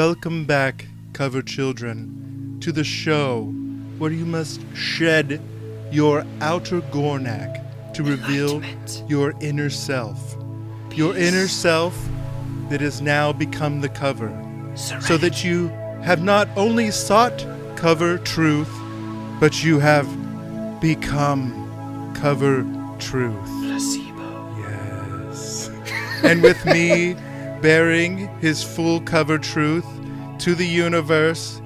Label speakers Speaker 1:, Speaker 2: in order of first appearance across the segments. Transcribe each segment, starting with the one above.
Speaker 1: Welcome back, cover children, to the show where you must shed your outer Gornak to reveal your inner self. Peace. Your inner self that has now become the cover. Serenity. So that you have not only sought cover truth, but you have become cover truth.
Speaker 2: Placebo.
Speaker 1: Yes. And with me, bearing his full cover truth to the universe,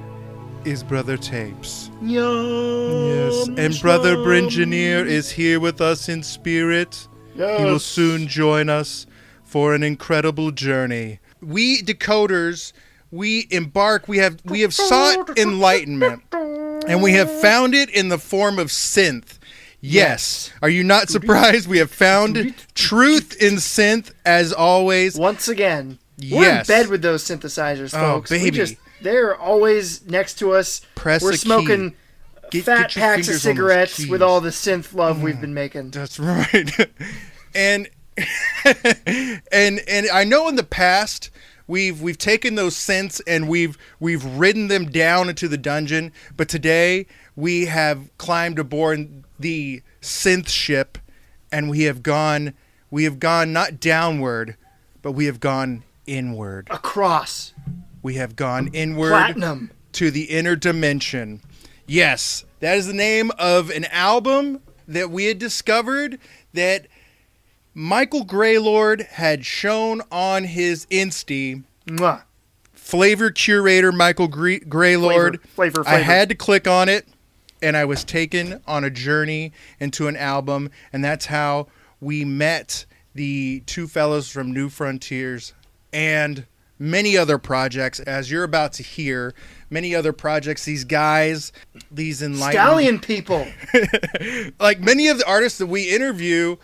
Speaker 1: is Brother Tapes. Yes. And Brother Bringineer is here with us in spirit.
Speaker 2: Yes.
Speaker 1: He will soon join us for an incredible journey. We decoders, we embark, we have sought enlightenment, and we have found it in the form of synth. Yes. Are you not surprised? We have found truth in synth, as always.
Speaker 2: Once again.
Speaker 1: Yes.
Speaker 2: We're in bed with those synthesizers, folks.
Speaker 1: Oh, baby.
Speaker 2: They're always next to us.
Speaker 1: Press
Speaker 2: We're
Speaker 1: a
Speaker 2: smoking
Speaker 1: key.
Speaker 2: fat
Speaker 1: Get your
Speaker 2: packs of
Speaker 1: fingers on those
Speaker 2: cigarettes
Speaker 1: keys.
Speaker 2: with all the synth love we've been making.
Speaker 1: That's right. And and I know in the past we've taken those synths and we've ridden them down into the dungeon, but today we have climbed aboard the synth ship and we have gone not downward, but we have gone inward.
Speaker 2: Across.
Speaker 1: We have gone inward.
Speaker 2: Platinum.
Speaker 1: To the inner dimension. Yes, that is the name of an album that we had discovered that Michael Greylord had shown on his Insta.
Speaker 2: Mwah.
Speaker 1: Flavor curator Michael Greylord.
Speaker 2: Flavor.
Speaker 1: I had to click on it, and I was taken on a journey into an album, and that's how we met the two fellows from New Frontiers and many other projects, as you're about to hear. Many other projects. These guys, these enlightened
Speaker 2: Stallion people.
Speaker 1: Like many of the artists that we interview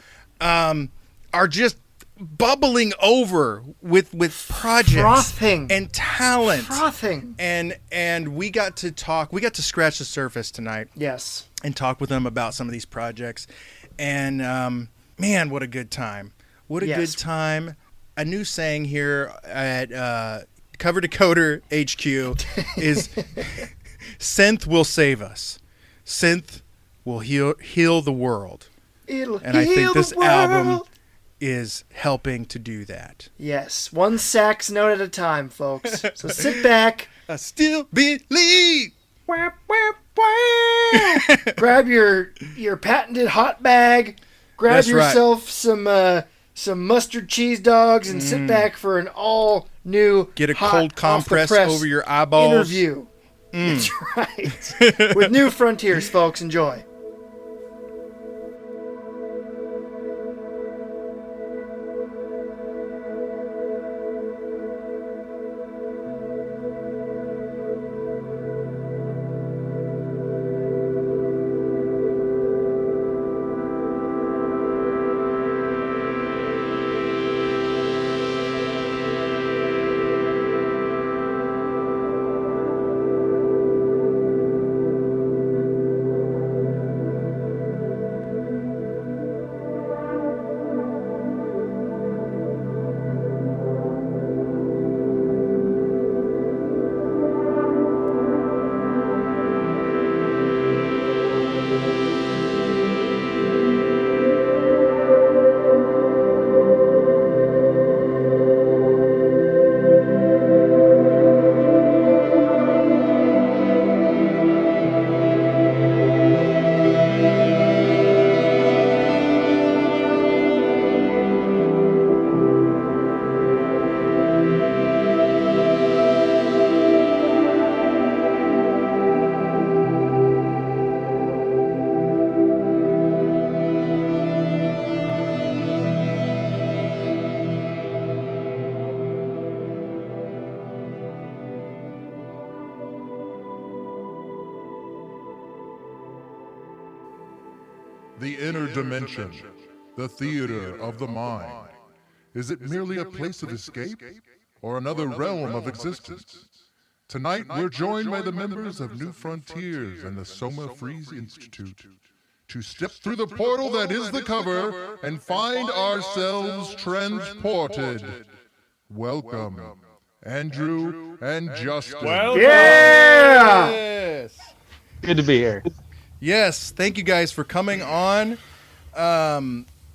Speaker 1: are just bubbling over with projects.
Speaker 2: Frothing.
Speaker 1: And talent.
Speaker 2: Frothing.
Speaker 1: And we got to scratch the surface tonight.
Speaker 2: Yes.
Speaker 1: And talk with them about some of these projects. And man, what a good time. What a good time. A new saying here at Cover Decoder HQ is synth will save us. Synth will heal the world. And I think this album is helping to do that.
Speaker 2: Yes, one sax note at a time, folks. So sit back.
Speaker 1: I still believe.
Speaker 2: Grab your patented hot bag. Grab
Speaker 1: That's
Speaker 2: yourself some mustard cheese dogs and sit back for an all new
Speaker 1: get a
Speaker 2: hot,
Speaker 1: cold compress over your eyeballs.
Speaker 2: Interview. That's right. With New Frontiers, folks. Enjoy.
Speaker 3: The inner dimension, the theater of the mind. Is it merely a place of escape or another realm of existence? Tonight we're joined by the members of New Frontiers and the Soma Free Institute to step through the portal that is the cover and find ourselves transported. Welcome Andrew, and Justin.
Speaker 2: Yeah!
Speaker 1: Yes.
Speaker 4: Good to be here.
Speaker 1: Yes, thank you guys for coming on.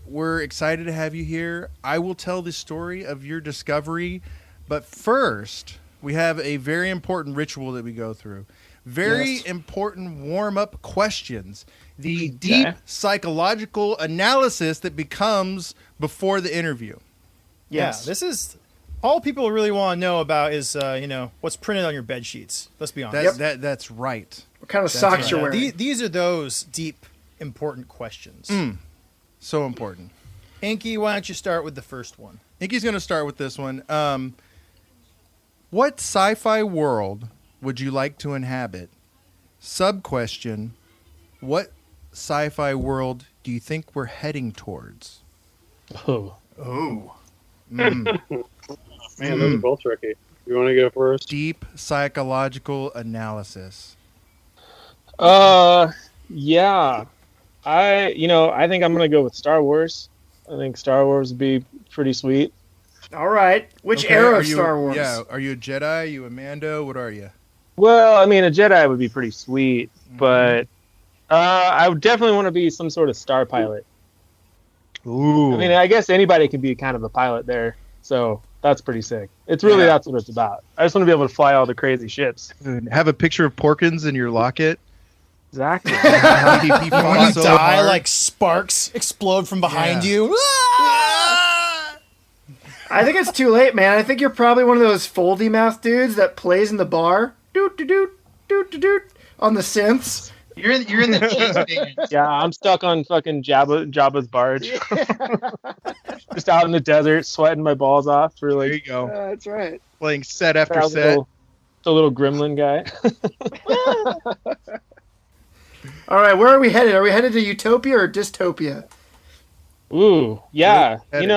Speaker 1: We're excited to have you here. I will tell the story of your discovery, but first, we have a very important ritual that we go through. Very important warm-up questions. The deep psychological analysis that becomes before the interview.
Speaker 5: Yes. Yeah, this is all people really want to know about is, what's printed on your bed sheets. Let's be honest.
Speaker 1: That's right.
Speaker 2: What kind of socks you're wearing?
Speaker 5: These are those deep, important questions.
Speaker 1: So important.
Speaker 5: Inky, why don't you start with the first one?
Speaker 1: Inky's going to start with this one. What sci-fi world would you like to inhabit? Sub-question, what sci-fi world do you think we're heading towards?
Speaker 4: Oh.
Speaker 6: Man, those are both tricky. You want to go first?
Speaker 1: Deep psychological analysis.
Speaker 4: Yeah. I think I'm going to go with Star Wars. I think Star Wars would be pretty sweet.
Speaker 2: All right. Which era of Star Wars?
Speaker 1: Yeah. Are you a Jedi? Are you a Mando? What are you?
Speaker 4: Well, I mean, a Jedi would be pretty sweet, but I would definitely want to be some sort of star pilot.
Speaker 1: Ooh.
Speaker 4: I mean, I guess anybody can be kind of a pilot there, so that's pretty sick. It's really that's what it's about. I just want to be able to fly all the crazy ships.
Speaker 1: Have a picture of Porkins in your locket.
Speaker 4: Exactly.
Speaker 5: When you die, like sparks explode from behind you.
Speaker 2: I think it's too late, man. I think you're probably one of those foldy mouth dudes that plays in the bar. Doot doot doot doot doot doot on the synths.
Speaker 7: You're in the cheese band.
Speaker 4: Yeah, I'm stuck on fucking Jabba's barge. Just out in the desert, sweating my balls off for like.
Speaker 1: There you go.
Speaker 2: That's right.
Speaker 1: Playing set after set.
Speaker 4: The little gremlin guy.
Speaker 2: All right, where are we headed? Are we headed to utopia or dystopia?
Speaker 4: Ooh, yeah.
Speaker 1: Headed,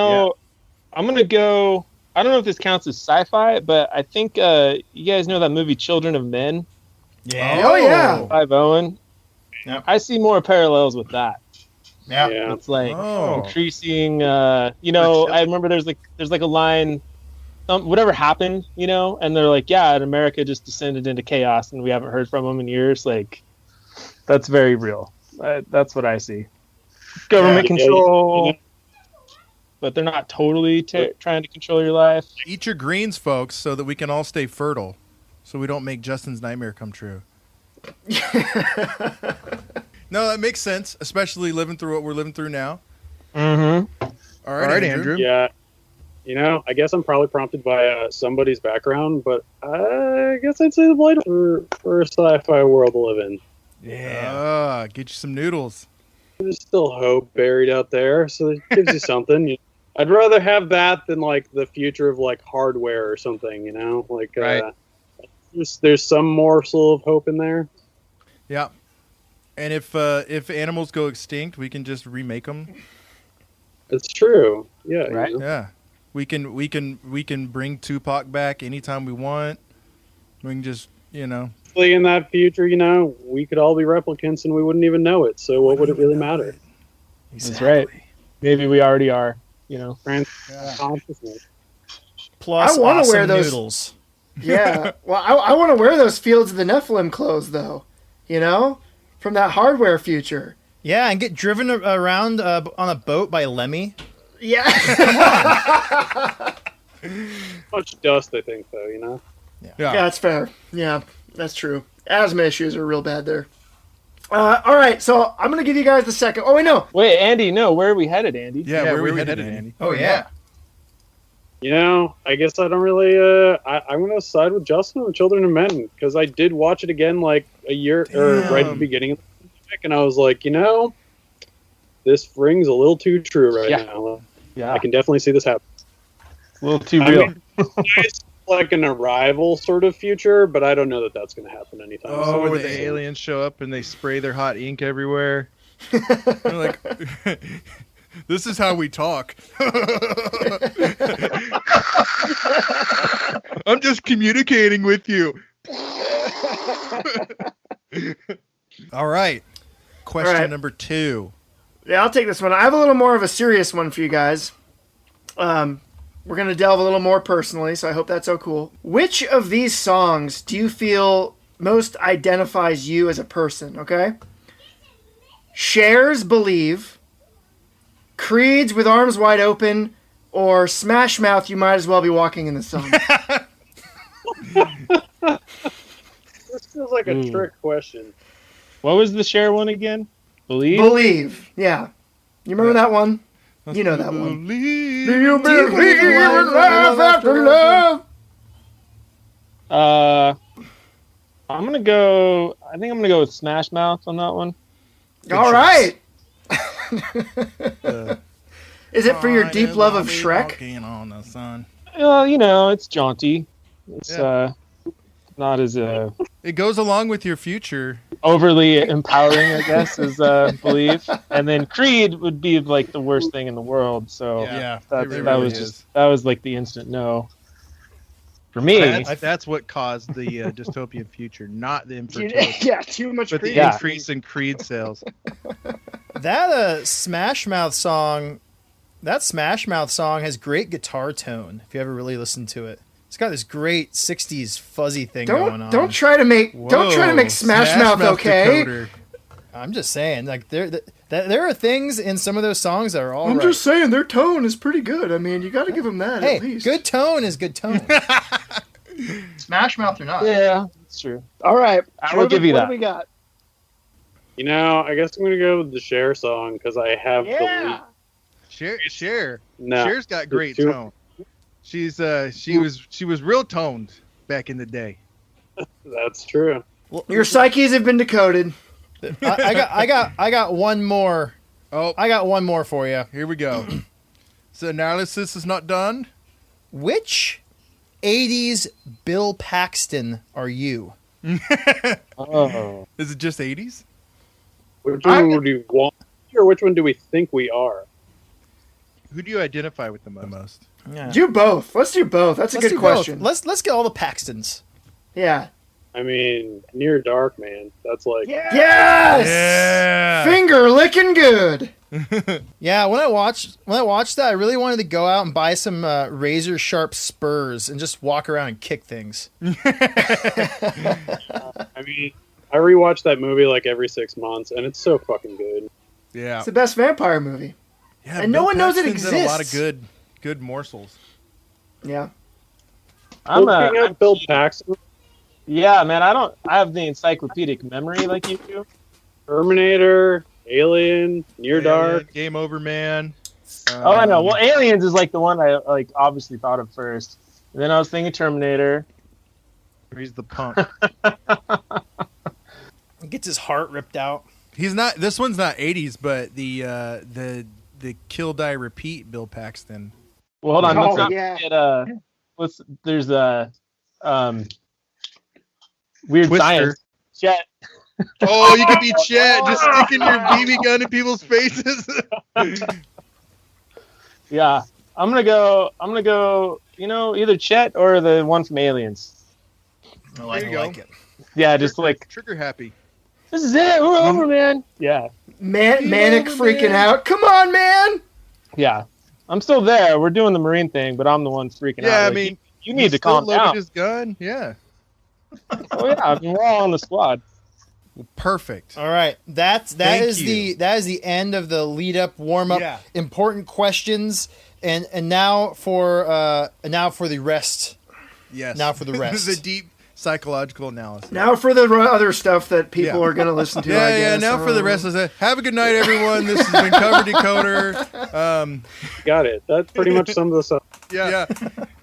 Speaker 4: I'm gonna go. I don't know if this counts as sci-fi, but I think you guys know that movie Children of Men.
Speaker 5: Yeah.
Speaker 2: Oh yeah.
Speaker 4: Clive Owen.
Speaker 5: Yep.
Speaker 4: I see more parallels with that.
Speaker 5: Yeah.
Speaker 4: It's like increasing. I remember there's like a line. Whatever happened, and they're like, yeah, and America just descended into chaos, and we haven't heard from them in years. Like, that's very real. That's what I see. Government control. But they're not totally trying to control your life.
Speaker 1: Eat your greens, folks, so that we can all stay fertile, so we don't make Justin's nightmare come true. No, that makes sense, especially living through what we're living through now.
Speaker 4: Mm-hmm.
Speaker 1: All right, Andrew.
Speaker 6: Yeah. I guess I'm probably prompted by somebody's background, but I guess I'd say the Blade for a sci-fi world to live in.
Speaker 1: Yeah. Get you some noodles.
Speaker 6: There's still hope buried out there, so it gives you something. I'd rather have that than like the future of like hardware or something, like there's some morsel of hope in there.
Speaker 1: Yeah. And if animals go extinct, we can just remake them.
Speaker 6: It's true. Yeah.
Speaker 4: Right.
Speaker 1: Yeah. We can bring Tupac back anytime we want. We can just,
Speaker 6: In that future, we could all be replicants and we wouldn't even know it. So what would it really matter?
Speaker 4: Exactly. That's right. Maybe we already are.
Speaker 6: Consciousness.
Speaker 5: Plus,
Speaker 2: I want to
Speaker 5: awesome
Speaker 2: wear those
Speaker 5: noodles.
Speaker 2: Yeah. Well, I want to wear those Fields of the Nephilim clothes, though. From that hardware future.
Speaker 5: Yeah, and get driven around on a boat by Lemmy.
Speaker 2: Yeah.
Speaker 6: Much dust, I think, though.
Speaker 2: Yeah, that's fair. Yeah, that's true. Asthma issues are real bad there. All right, so I'm going to give you guys the second. Oh, wait, no.
Speaker 4: Wait, Andy, no. Where are we headed, Andy?
Speaker 1: Yeah, where are we headed, Andy?
Speaker 5: Oh, yeah.
Speaker 6: I guess I don't really. I'm going to side with Justin with Children of Men because I did watch it again like a year or right at the beginning of the pandemic, and I was like, this rings a little too true right now.
Speaker 4: Yeah,
Speaker 6: I can definitely see this happen.
Speaker 4: A little too real.
Speaker 6: It's like an Arrival sort of future, but I don't know that that's going to happen anytime soon.
Speaker 8: Oh, where the aliens show up and they spray their hot ink everywhere.
Speaker 1: They're like, this is how we talk.
Speaker 8: I'm just communicating with you.
Speaker 1: All right. Question
Speaker 2: All right.
Speaker 1: number 2.
Speaker 2: Yeah, I'll take this one. I have a little more of a serious one for you guys. we're going to delve a little more personally, so I hope that's so cool. Which of these songs do you feel most identifies you as a person, okay? Cher's Believe, Creed's With Arms Wide Open, or Smash Mouth, You Might As Well Be Walking in the Sun?
Speaker 6: This feels like a trick question.
Speaker 4: What was the Cher one again?
Speaker 2: Believe. Yeah. You remember that one? You know that one. Do you believe in life after love?
Speaker 4: I think I'm gonna go with Smash Mouth on that one.
Speaker 2: All right. Is it for your deep love of Shrek?
Speaker 8: On the sun.
Speaker 4: It's jaunty. It's not as
Speaker 8: It goes along with your future.
Speaker 4: overly empowering, I guess, is Believe. And then Creed would be like the worst thing in the world. So that was like the instant no. For me,
Speaker 8: That's what caused the dystopian future, not the infertility.
Speaker 2: Yeah, too much
Speaker 8: But
Speaker 2: Creed.
Speaker 8: the increase in Creed sales.
Speaker 5: That Smash Mouth song has great guitar tone. If you ever really listen to it, it's got this great '60s fuzzy thing going on.
Speaker 2: Don't try to make Smash Mouth okay.
Speaker 8: Decoder.
Speaker 5: I'm just saying, like there are things in some of those songs that are all
Speaker 2: I'm
Speaker 5: right.
Speaker 2: just saying their tone is pretty good. I mean, you got to give them that
Speaker 5: Hey,
Speaker 2: at least.
Speaker 5: good tone is good tone.
Speaker 7: Smash Mouth or not.
Speaker 4: yeah, that's true.
Speaker 2: All right,
Speaker 4: I will give you
Speaker 2: what
Speaker 4: that.
Speaker 2: do we got?
Speaker 6: I guess I'm gonna go with the Cher song because I have the lead.
Speaker 8: Cher.
Speaker 6: No,
Speaker 8: Cher's got great tone. She was real toned back in the day.
Speaker 6: That's true.
Speaker 2: Your psyches have been decoded.
Speaker 5: I got one more.
Speaker 8: Oh,
Speaker 5: I got one more for you.
Speaker 8: here we go. So analysis is not done.
Speaker 5: Which 80s Bill Paxton are you?
Speaker 4: Oh,
Speaker 8: Is it just 80s?
Speaker 6: Which one would you want, or which one do we think we are?
Speaker 8: Who do you identify with the most?
Speaker 5: Yeah.
Speaker 2: Do both. Let's do both. That's a
Speaker 5: Let's
Speaker 2: good
Speaker 5: do both.
Speaker 2: question.
Speaker 5: Let's get all the Paxtons.
Speaker 2: Yeah.
Speaker 6: I mean, Near Dark, man. That's like
Speaker 2: Yes.
Speaker 8: Yeah.
Speaker 2: Finger licking good.
Speaker 5: Yeah, when I watched that, I really wanted to go out and buy some razor sharp spurs and just walk around and kick things.
Speaker 6: I mean, I rewatch that movie like every 6 months, and it's so fucking good.
Speaker 8: Yeah.
Speaker 2: It's the best vampire movie.
Speaker 8: Yeah,
Speaker 2: And no
Speaker 8: Bill
Speaker 2: one knows it
Speaker 8: Paxton's in a lot of
Speaker 2: exists.
Speaker 8: good morsels.
Speaker 2: Yeah.
Speaker 6: Looking at Bill Paxton,
Speaker 4: yeah, man. I have the encyclopedic memory like you do.
Speaker 6: Terminator, Alien, Near Dark.
Speaker 8: Game Over Man.
Speaker 4: Oh, I know. Well, Aliens is like the one I like obviously thought of first. And then I was thinking Terminator.
Speaker 8: He's the punk.
Speaker 5: He gets his heart ripped out.
Speaker 8: He's not. This one's not 80s, but the Kill Die Repeat Bill Paxton.
Speaker 4: Well, hold on. Let's not
Speaker 2: yeah.
Speaker 4: forget, there's Weird
Speaker 8: Twister.
Speaker 4: Science. Chet.
Speaker 8: Oh, you could be Chet, just sticking your BB gun in people's faces.
Speaker 4: Yeah, I'm gonna go. Either Chet or the one from Aliens.
Speaker 5: I like it.
Speaker 4: Yeah, just like
Speaker 8: trigger happy.
Speaker 4: this is it. We're over, man. Yeah,
Speaker 2: Manic freaking out. Come on, man.
Speaker 4: yeah. I'm still there. We're doing the Marine thing, but I'm the one freaking out.
Speaker 8: Yeah, I
Speaker 4: Like,
Speaker 8: mean,
Speaker 4: you need to calm
Speaker 8: loaded
Speaker 4: down.
Speaker 8: his gun. Yeah,
Speaker 4: Oh yeah, I mean, we're all on the squad.
Speaker 8: perfect.
Speaker 5: All right, that
Speaker 8: Thank
Speaker 5: is
Speaker 8: you.
Speaker 5: the end of the lead up, warm up,
Speaker 8: Yeah.
Speaker 5: important questions, and now for the rest.
Speaker 8: Yes.
Speaker 5: Now for the rest.
Speaker 8: The deep psychological analysis.
Speaker 2: Now for the other stuff that people
Speaker 8: Yeah.
Speaker 2: are going to listen to. I
Speaker 8: Yeah.
Speaker 2: guess.
Speaker 8: Now for the rest of the. Have a good night, everyone. This has been Cover Decoder.
Speaker 6: Got it. That's pretty much some of the stuff.
Speaker 8: Yeah.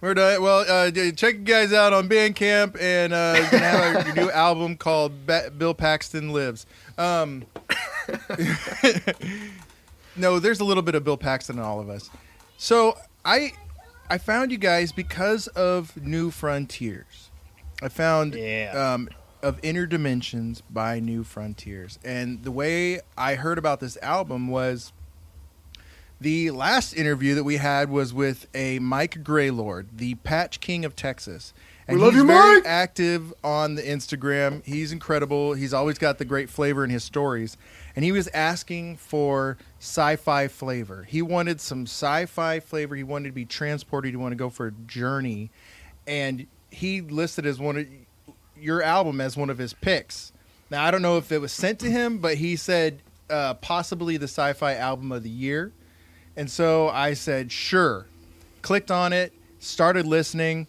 Speaker 8: We're done. Well, check you guys out on Bandcamp, and we're gonna have our new album called Bill Paxton Lives. No, there's a little bit of Bill Paxton in all of us. So I found you guys because of New Frontiers. I found of Inner Dimensions by New Frontiers, and the way I heard about this album was the last interview that we had was with a Mike Greylord, the Patch King of Texas. And
Speaker 2: We love
Speaker 8: he's
Speaker 2: you,
Speaker 8: very
Speaker 2: Mike.
Speaker 8: active on the Instagram. He's incredible. He's always got the great flavor in his stories. And he was asking for sci-fi flavor. He wanted some sci-fi flavor. He wanted to be transported. He wanted to go for a journey. And he listed as your album as one of his picks. Now, I don't know if it was sent to him, but he said possibly the sci-fi album of the year. And so I said, sure. Clicked on it, started listening,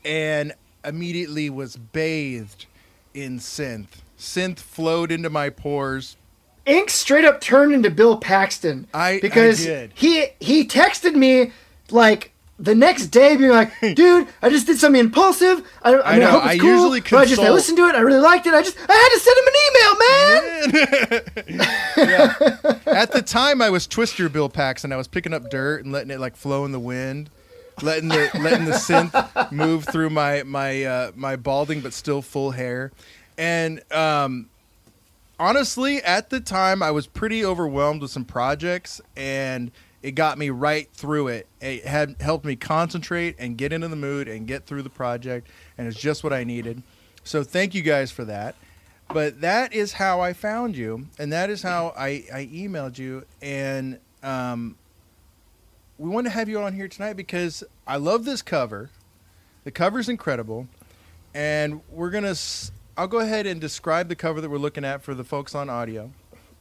Speaker 8: and immediately was bathed in synth. Synth flowed into my pores.
Speaker 2: Ink straight up turned into Bill Paxton. Because
Speaker 8: did.
Speaker 2: he texted me like the next day being like, dude, I just did something impulsive. I hope it's cool.
Speaker 8: Usually consult.
Speaker 2: I listened to it. I really liked it. I had to send him an email, man.
Speaker 8: Yeah. At the time, I was Twister Bill Paxton. I was picking up dirt and letting it like flow in the wind, letting the synth move through my balding but still full hair. And honestly, at the time, I was pretty overwhelmed with some projects, and it got me right through it. It had helped me concentrate and get into the mood and get through the project, and it's just what I needed. So thank you guys for that. But that is how I found you, and that is how I emailed you. And we want to have you on here tonight because I love this cover. The cover's incredible, and I'll go ahead and describe the cover that we're looking at for the folks on audio.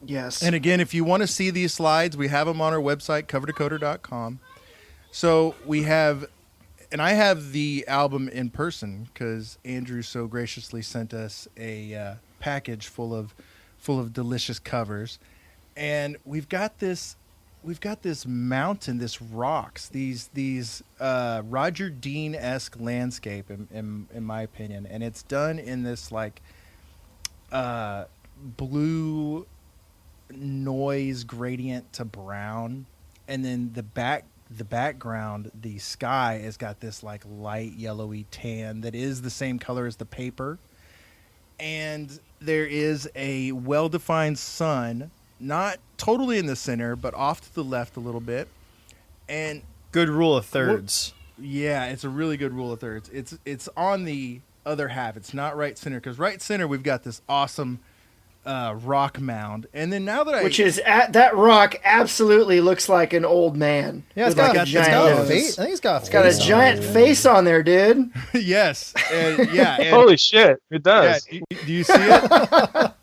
Speaker 2: Yes.
Speaker 8: And again, if you want to see these slides, we have them on our website, coverdecoder.com. So we have, and I have the album in person because Andrew so graciously sent us a package full of delicious covers, and we've got this mountain, this rocks, these Roger Dean-esque landscape in my opinion, and it's done in this like blue noise gradient to brown, and then the background, the sky has got this like light yellowy tan that is the same color as the paper, and there is a well-defined sun, not totally in the center, but off to the left a little bit. And
Speaker 5: good rule of thirds.
Speaker 8: Yeah, it's a really good rule of thirds. It's on the other half. It's not right center, because right center we've got this awesome rock mound. And then now that
Speaker 2: which is at that rock absolutely looks like an old man.
Speaker 5: Yeah, it's
Speaker 2: with
Speaker 5: got,
Speaker 2: like a giant
Speaker 5: a
Speaker 2: nose.
Speaker 5: face. I think it's got
Speaker 2: a giant face on there, dude.
Speaker 8: Yes. And, yeah. And,
Speaker 4: holy shit, it does.
Speaker 8: Yeah, do you see it?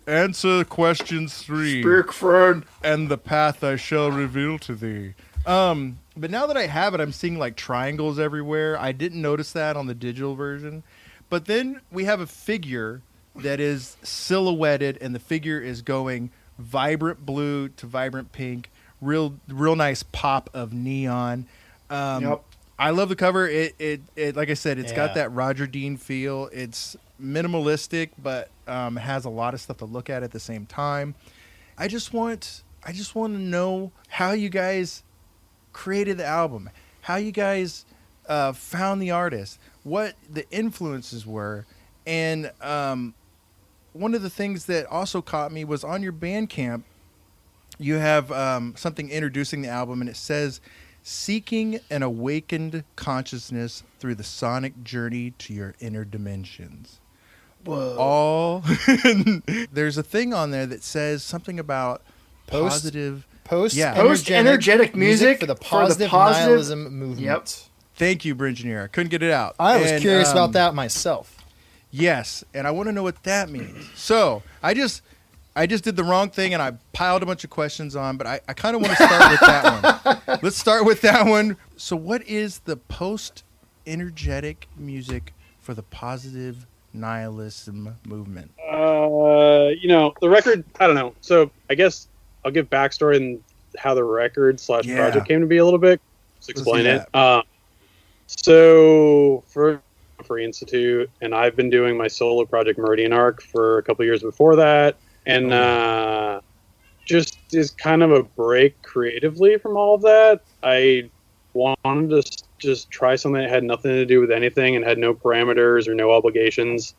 Speaker 8: Answer questions 3.
Speaker 2: Speak, friend.
Speaker 8: And the path I shall reveal to thee. But now that I have it, I'm seeing like triangles everywhere. I didn't notice that on the digital version. But then we have a figure that is silhouetted, and the figure is going vibrant blue to vibrant pink. Real nice pop of neon.
Speaker 2: Yep.
Speaker 8: I love the cover. It like I said, it's got that Roger Dean feel. It's minimalistic, but has a lot of stuff to look at the same time. I just want to know how you guys created the album, how you guys found the artist, what the influences were, and one of the things that also caught me was on your Bandcamp, you have something introducing the album, and it says, "Seeking an awakened consciousness through the sonic journey to your inner dimensions."
Speaker 2: Whoa.
Speaker 8: There's a thing on there that says something about positive
Speaker 2: energetic music
Speaker 5: for the positive nihilism movement.
Speaker 2: Yep.
Speaker 8: Thank you, Bringineer. I couldn't get it out.
Speaker 5: I was curious about that myself.
Speaker 8: Yes, and I want to know what that means. So I just did the wrong thing, and I piled a bunch of questions on, but I kind of want to start with that one. Let's start with that one. So what is the post-energetic music for the positive nihilism movement?
Speaker 6: The record, I don't know. So I guess I'll give backstory and how the record / project came to be a little bit. Let's explain it. So for Free Institute, and I've been doing my solo project Meridian Arc for a couple years before that, and just is kind of a break creatively from all of that. I wanted to just try something that had nothing to do with anything and had no parameters or no obligations.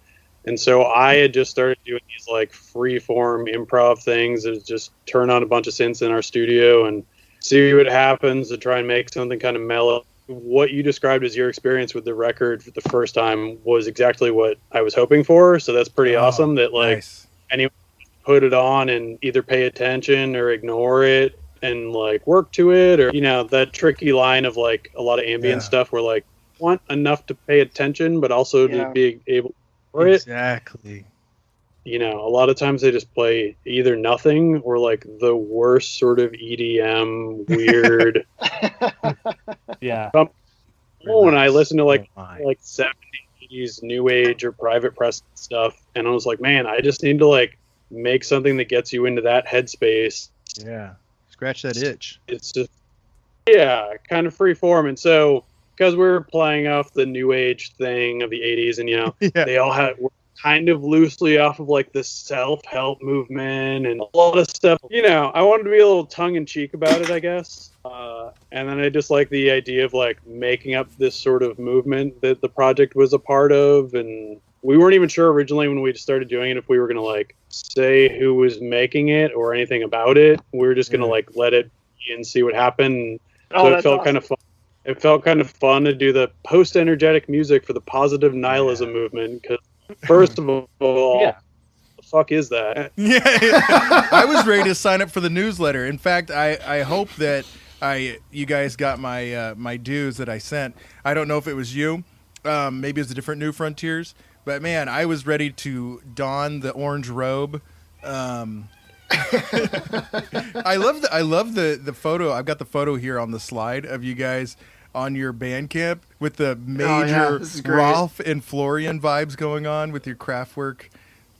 Speaker 6: And so I had just started doing these like free form improv things. It was just turn on a bunch of synths in our studio and see what happens to try and make something kind of mellow what you described as your experience with the record for the first time was exactly what I was hoping for. So that's pretty awesome that like
Speaker 8: nice.
Speaker 6: anyone put it on and either pay attention or ignore it and like work to it, or that tricky line of like a lot of ambient stuff where like want enough to pay attention but also to be able to ignore it.
Speaker 8: Exactly.
Speaker 6: A lot of times they just play either nothing or like the worst sort of EDM weird.
Speaker 4: Yeah.
Speaker 6: When I listen to like 70s new age or private press stuff, and I was like, man, I just need to like make something that gets you into that headspace.
Speaker 8: Yeah. Scratch that itch.
Speaker 6: It's just kind of free form. And so because we were playing off the new age thing of the 80s, and they all were kind of loosely off of like the self-help movement and a lot of stuff. I wanted to be a little tongue-in-cheek about it, I guess. And then I just like the idea of like making up this sort of movement that the project was a part of. And we weren't even sure originally when we started doing it if we were going to like say who was making it or anything about it. We were just going to like let it be and see what happened. So it felt kind of fun. It felt kind of fun to do the post-energetic music for the positive nihilism movement. Because first of all, what the fuck is that?
Speaker 8: Yeah, I was ready to sign up for the newsletter. In fact, I hope that you guys got my dues that I sent. I don't know if it was you. Maybe it was a different New Frontiers. But man, I was ready to don the orange robe. I love the photo. I've got the photo here on the slide of you guys on your Bandcamp with the major Rolf and Florian vibes going on with your Kraftwerk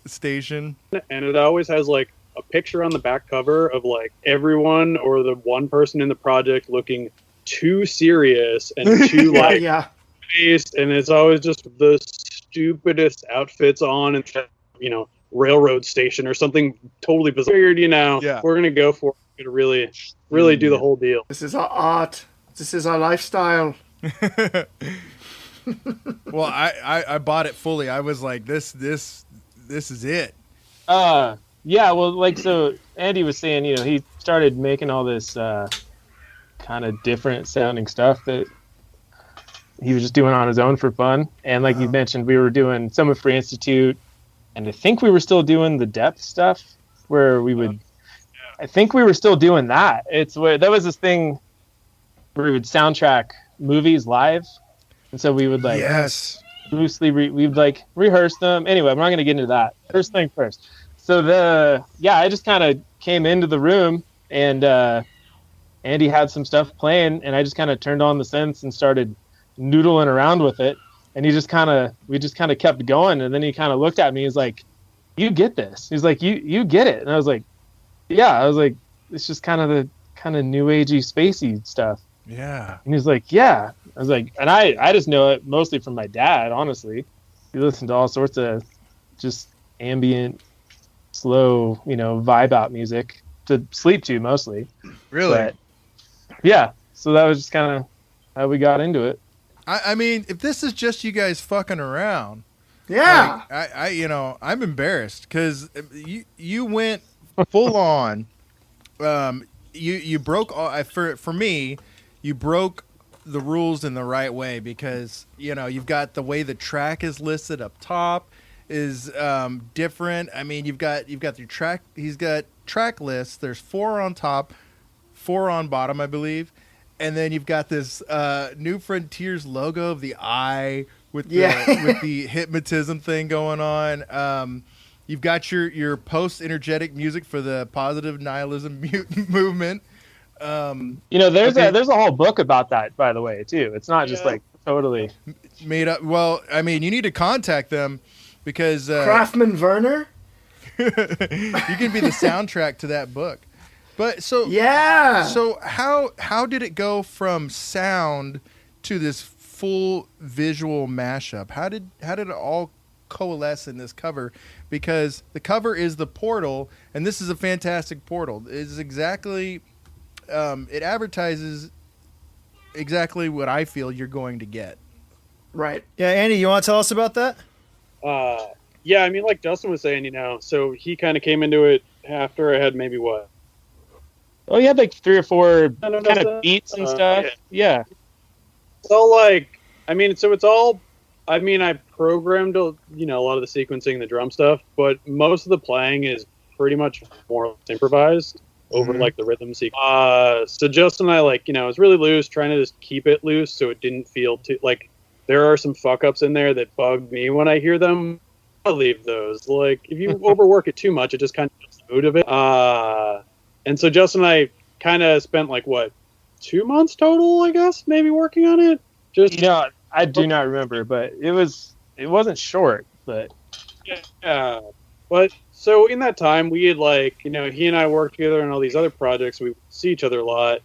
Speaker 8: station.
Speaker 6: And it always has like a picture on the back cover of like everyone or the one person in the project looking too serious and too based, and it's always just the stupidest outfits on and railroad station or something totally bizarre. We're gonna go for it. We're gonna really do the whole deal.
Speaker 2: This is our art. This is our lifestyle.
Speaker 8: Well, I bought it fully. I was like, this is it.
Speaker 4: Yeah, well, like, so Andy was saying, he started making all this kind of different sounding stuff that he was just doing on his own for fun. And like you mentioned, we were doing Soma Free Institute, and I think we were still doing the depth stuff where we would, I think we were still doing that. It's where that was this thing where we would soundtrack movies live. And so we would like loosely, we'd like rehearse them. Anyway, I'm not going to get into that. First thing first. So I just kind of came into the room and Andy had some stuff playing, and I just kind of turned on the synths and started noodling around with it. And we just kind of kept going. And then he kind of looked at me. He's like, "You get this?" He's like, "You get it?" And I was like, "Yeah." I was like, "It's just kind of the kind of new agey spacey stuff."
Speaker 8: Yeah.
Speaker 4: And he's like, "Yeah." I was like, and I just know it mostly from my dad, honestly. He listened to all sorts of just ambient, slow, vibe out music to sleep to mostly.
Speaker 8: Really?
Speaker 4: But, yeah. So that was just kind of how we got into it.
Speaker 8: I mean, if this is just you guys fucking around,
Speaker 2: yeah,
Speaker 8: like, I'm embarrassed because you went full on. You broke all. For me, you broke the rules in the right way because you've got the way the track is listed up top is different. I mean, you've got your track. He's got track lists. There's 4 on top, 4 on bottom, I believe. And then you've got this New Frontiers logo of the eye with the hypnotism thing going on. You've got your post-energetic music for the positive nihilism movement.
Speaker 4: There's a whole book about that, by the way, too. It's not just like totally
Speaker 8: made up. Well, I mean, you need to contact them because
Speaker 2: Craftsman Werner.
Speaker 8: You can be the soundtrack to that book. But so how did it go from sound to this full visual mashup? How did it all coalesce in this cover? Because the cover is the portal, and this is a fantastic portal. It's exactly it advertises exactly what I feel you're going to get.
Speaker 2: Right.
Speaker 5: Yeah, Andy, you want to tell us about that?
Speaker 6: Yeah, I mean, like Dustin was saying, so he kind of came into it after I had maybe what?
Speaker 4: Oh, you had like 3 or 4 kind of beats and stuff. Yeah.
Speaker 6: It's all like, I mean, so it's all, I mean, I programmed, a lot of the sequencing, the drum stuff, but most of the playing is pretty much more or less improvised over like the rhythm sequence. So Justin and I, like, it was really loose, trying to just keep it loose so it didn't feel too, like, there are some fuck ups in there that bug me when I hear them. I'll leave those. Like, if you overwork it too much, it just kind of gets the mood of it. And so Justin and I kind of spent, like, 2 months total, I guess, maybe working on it. Just
Speaker 4: I do not remember, but it wasn't short, but
Speaker 6: yeah. But so in that time, we had, like, he and I worked together on all these other projects. We see each other a lot,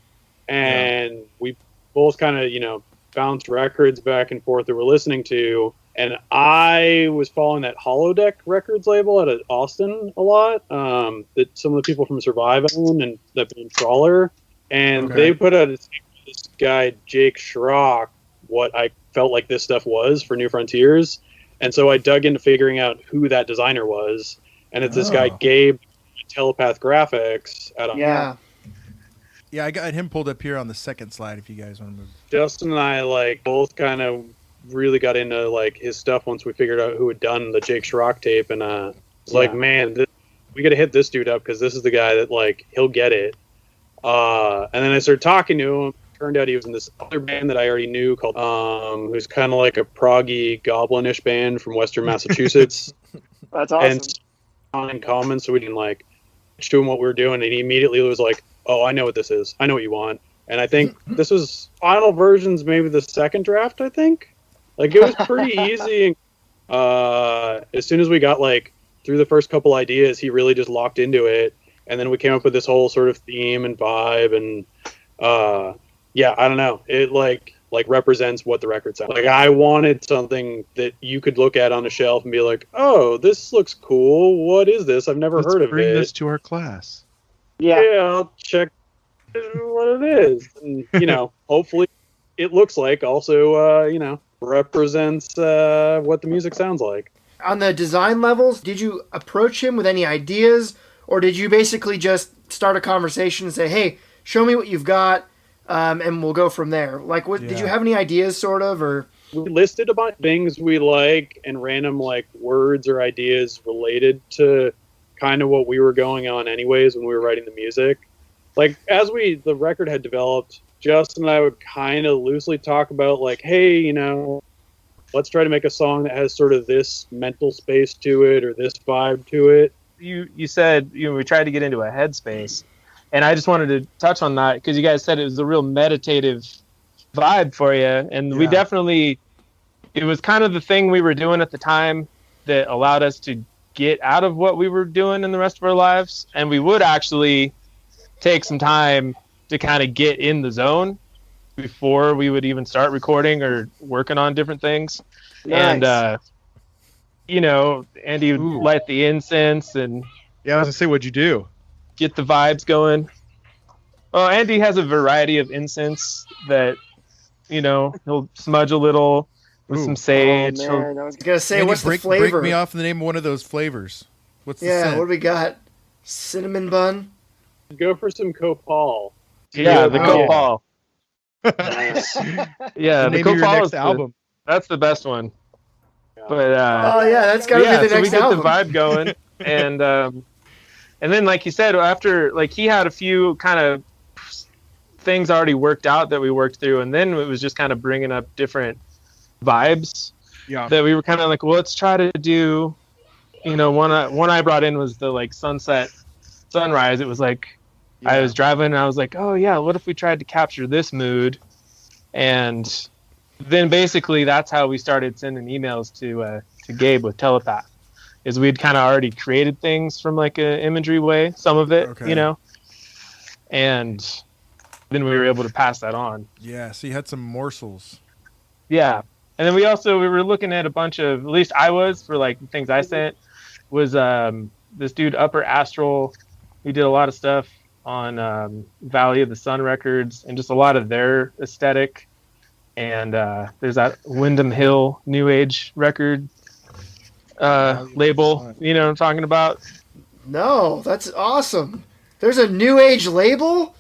Speaker 6: and we both kind of bounced records back and forth that we're listening to. And I was following that Holodeck Records label out of Austin a lot, that some of the people from Survive own, and that being Trawler. And they put out this guy, Jake Schrock, what I felt like this stuff was for New Frontiers. And so I dug into figuring out who that designer was. And it's this guy, Gabe, Telepath Graphics.
Speaker 2: Yeah,
Speaker 8: I got him pulled up here on the second slide if you guys want to move.
Speaker 6: Justin and I, like, both kind of really got into, like, his stuff once we figured out who had done the Jake Schrock tape. And it's like, man, we got to hit this dude up because this is the guy that, like, he'll get it. And then I started talking to him. Turned out he was in this other band that I already knew called, who's kind of like a proggy goblinish band from Western Massachusetts.
Speaker 9: That's awesome.
Speaker 6: And on in common, so we didn't, like, to him what we were doing, and he immediately was like, "Oh, I know what this is. I know what you want." And I think this was final versions, maybe the second draft. I think, like, it was pretty easy. As soon as we got, like, through the first couple ideas, he really just locked into it, and then we came up with this whole sort of theme and vibe, and yeah, I don't know. It like represents what the record sounds like. I wanted something that you could look at on a shelf and be like, "Oh, this looks cool. What is this? I've never heard of it."
Speaker 1: Bring this to our class.
Speaker 6: Yeah, I'll check what it is. And, hopefully it looks like also, represents what the music sounds like.
Speaker 2: On the design levels, did you approach him with any ideas, or did you basically just start a conversation and say, "Hey, show me what you've got," and we'll go from there? Like, did you have any ideas, sort of, or?
Speaker 6: We listed a bunch of things we like and random, like, words or ideas related to kind of what we were going on anyways when we were writing the music. Like, as the record had developed, Justin and I would kind of loosely talk about, like, hey, let's try to make a song that has sort of this mental space to it or this vibe to it.
Speaker 4: You said we tried to get into a headspace. And I just wanted to touch on that because you guys said it was a real meditative vibe for you. And we definitely, it was kind of the thing we were doing at the time that allowed us to get out of what we were doing in the rest of our lives. And we would actually take some time to kind of get in the zone before we would even start recording or working on different things.
Speaker 9: Nice.
Speaker 4: And, Andy would light the incense and...
Speaker 1: Yeah, I was going to say, what'd you do?
Speaker 4: Get the vibes going. Well, Andy has a variety of incense that, he'll smudge a little with some sage.
Speaker 9: Oh, man, I was
Speaker 2: gonna say,
Speaker 8: Andy,
Speaker 2: what's the flavor?
Speaker 8: Break me off the name of one of those flavors. What's the
Speaker 2: Yeah,
Speaker 8: scent?
Speaker 2: what do we got? Cinnamon bun?
Speaker 6: Go for some Copal.
Speaker 4: Yeah, the Copal.
Speaker 9: Nice.
Speaker 4: Yeah, the
Speaker 1: name of your
Speaker 4: Copal
Speaker 1: next
Speaker 4: is
Speaker 1: album.
Speaker 4: That's the best one. But
Speaker 2: Oh yeah, that's gotta be the
Speaker 4: so we
Speaker 2: next
Speaker 4: get
Speaker 2: album.
Speaker 4: the vibe going, and then, like you said, after, like, he had a few kind of things already worked out that we worked through, and then it was just kind of bringing up different vibes that we were kind of like, well, let's try to do, one I brought in was the, like, sunrise. It was like, I was driving and I was like, oh yeah, what if we tried to capture this mood? And then basically that's how we started sending emails to Gabe with Telepath. Is we'd kind of already created things from, like, a imagery way, some of it, and then we were able to pass that on.
Speaker 8: Yeah, so you had some morsels.
Speaker 4: Yeah, and then we were looking at a bunch of, at least I was, for, like, things I sent, was this dude Upper Astral. He did a lot of stuff on Valley of the Sun Records and just a lot of their aesthetic. And there's that Windham Hill New Age record label, you know what I'm talking about?
Speaker 2: No, that's awesome. There's a new age label?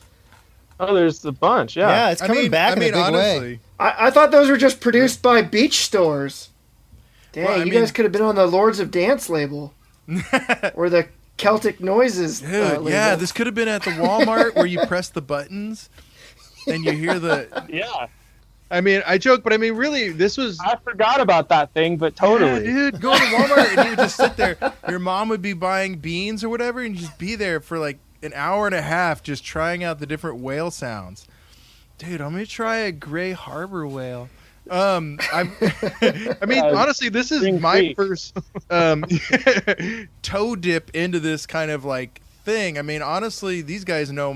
Speaker 4: Oh, there's a bunch. Yeah,
Speaker 5: Yeah, it's coming back in a big way.
Speaker 2: I thought those were just produced by beach stores. Dang,
Speaker 8: Well,
Speaker 2: you guys could have been on the Lords of Dance label. Or the Celtic Noises
Speaker 8: Dude,
Speaker 2: label.
Speaker 8: yeah, this could have been at the Walmart where you press the buttons and you hear the...
Speaker 4: yeah.
Speaker 10: I mean, I joke, but I mean, really, this was...
Speaker 4: I forgot about that thing, but totally.
Speaker 8: Yeah, dude, go to Walmart and you would just sit there. Your mom would be buying beans or whatever, and you just be there for like an hour and a half just trying out the different whale sounds. Dude, I'm going to try a gray harbor whale.
Speaker 10: I mean, honestly, this is my first
Speaker 8: toe dip into this kind of like thing. I mean, honestly, these guys know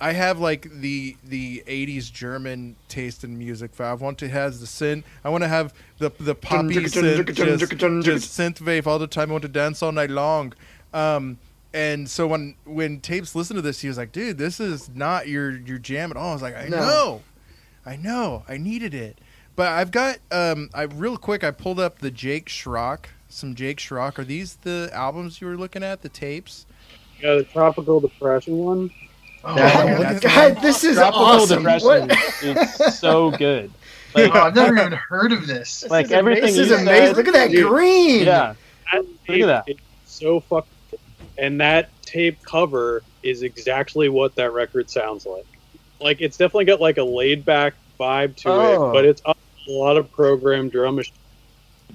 Speaker 8: I have like the 80s German taste in music. I want to have the synth. I want to have the poppy synth, just synth wave all the time. I want to dance all night long. And so when Tapes listened to this, he was like, "Dude, this is not your jam at all." I was like, I know, I needed it. But I've got real quick. I pulled up the Jake Schrock. Some Jake Schrock. Are these the albums you were looking at? The tapes?
Speaker 6: Yeah, the Tropical Depression one.
Speaker 2: Oh, God, this is awesome.
Speaker 4: It's so good.
Speaker 7: Like, I've never even heard of this.
Speaker 4: Like everything.
Speaker 2: This is amazing. Look at that green.
Speaker 4: Yeah. Look at that.
Speaker 6: It's so fucking. And that tape cover is exactly what that record sounds like. Like, it's definitely got like a laid back vibe to it, but it's a lot of programmed drum.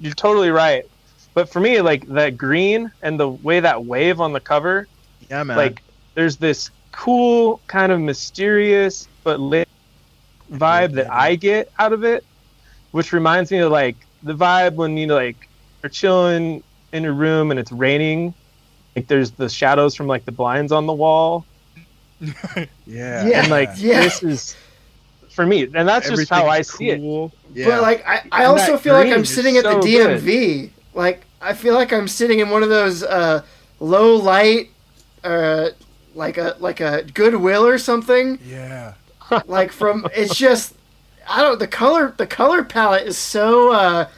Speaker 4: You're totally right. But for me, like that green and the way that wave on the cover,
Speaker 10: yeah, man.
Speaker 4: Like there's this cool kind of mysterious but lit vibe that I get out of it, which reminds me of like the vibe when you like are chilling in a room and it's raining. Like there's the shadows from like the blinds on the wall.
Speaker 8: Yeah.
Speaker 4: And like this is for me, and that's just how I see it.
Speaker 8: Yeah.
Speaker 2: But like I also feel like I'm sitting at the DMV. Good. Like I feel like I'm sitting in one of those low light like a Goodwill or something.
Speaker 8: Yeah.
Speaker 2: Like from it's just the color palette is so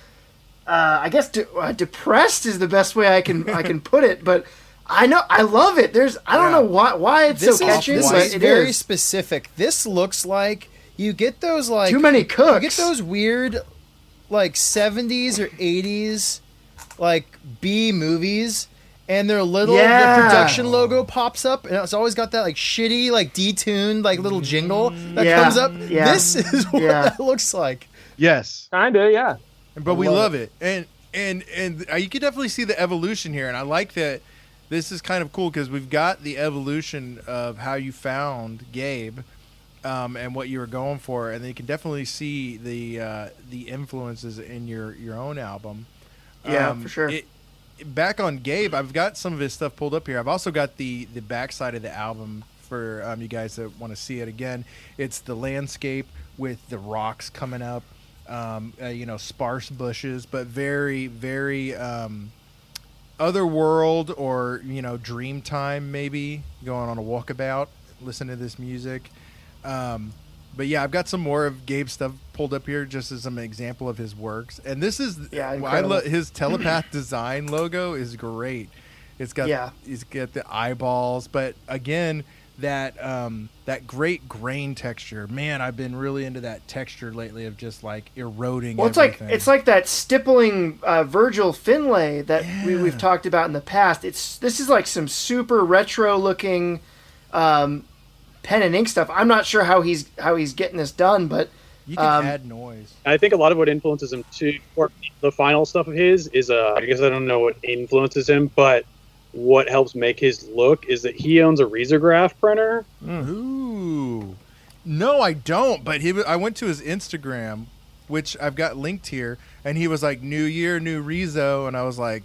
Speaker 2: I guess depressed is the best way I can put it, but I know I love it. I don't know why it's so catchy.
Speaker 5: This
Speaker 2: but
Speaker 5: is very specific. This looks like you get those like
Speaker 2: too many cooks.
Speaker 5: You get those weird like 70s or 80s like B movies, and their little the production logo pops up, and it's always got that like shitty like detuned like little jingle that comes up. Yeah. This is what that looks like.
Speaker 10: Yes,
Speaker 4: kinda, yeah.
Speaker 8: But we love it, and you can definitely see the evolution here, and I like that. This is kind of cool because we've got the evolution of how you found Gabe, and what you were going for, and then you can definitely see the influences in your own album.
Speaker 2: Yeah, for sure.
Speaker 8: Back on Gabe, I've got some of his stuff pulled up here. I've also got the backside of the album for you guys that want to see it again. It's the landscape with the rocks coming up. Sparse bushes, but very, very otherworld or dream time, maybe going on a walkabout, listen to this music. But yeah, I've got some more of Gabe's stuff pulled up here just as an example of his works. And this is his Telepath Design logo is great. He's got the eyeballs, but again, that great grain texture. Man, I've been really into that texture lately of just like eroding.
Speaker 2: Well, it's like that stippling Virgil Finlay that we've talked about in the past. This is like some super retro looking pen and ink stuff. I'm not sure how he's getting this done, but
Speaker 8: you can add noise.
Speaker 6: I think a lot of what influences him too, or the final stuff of his is I guess I don't know what influences him, but what helps make his look is that he owns a risograph printer.
Speaker 8: Ooh. No, I don't. But I went to his Instagram, which I've got linked here, and he was like, "New year, new Riso," and I was like,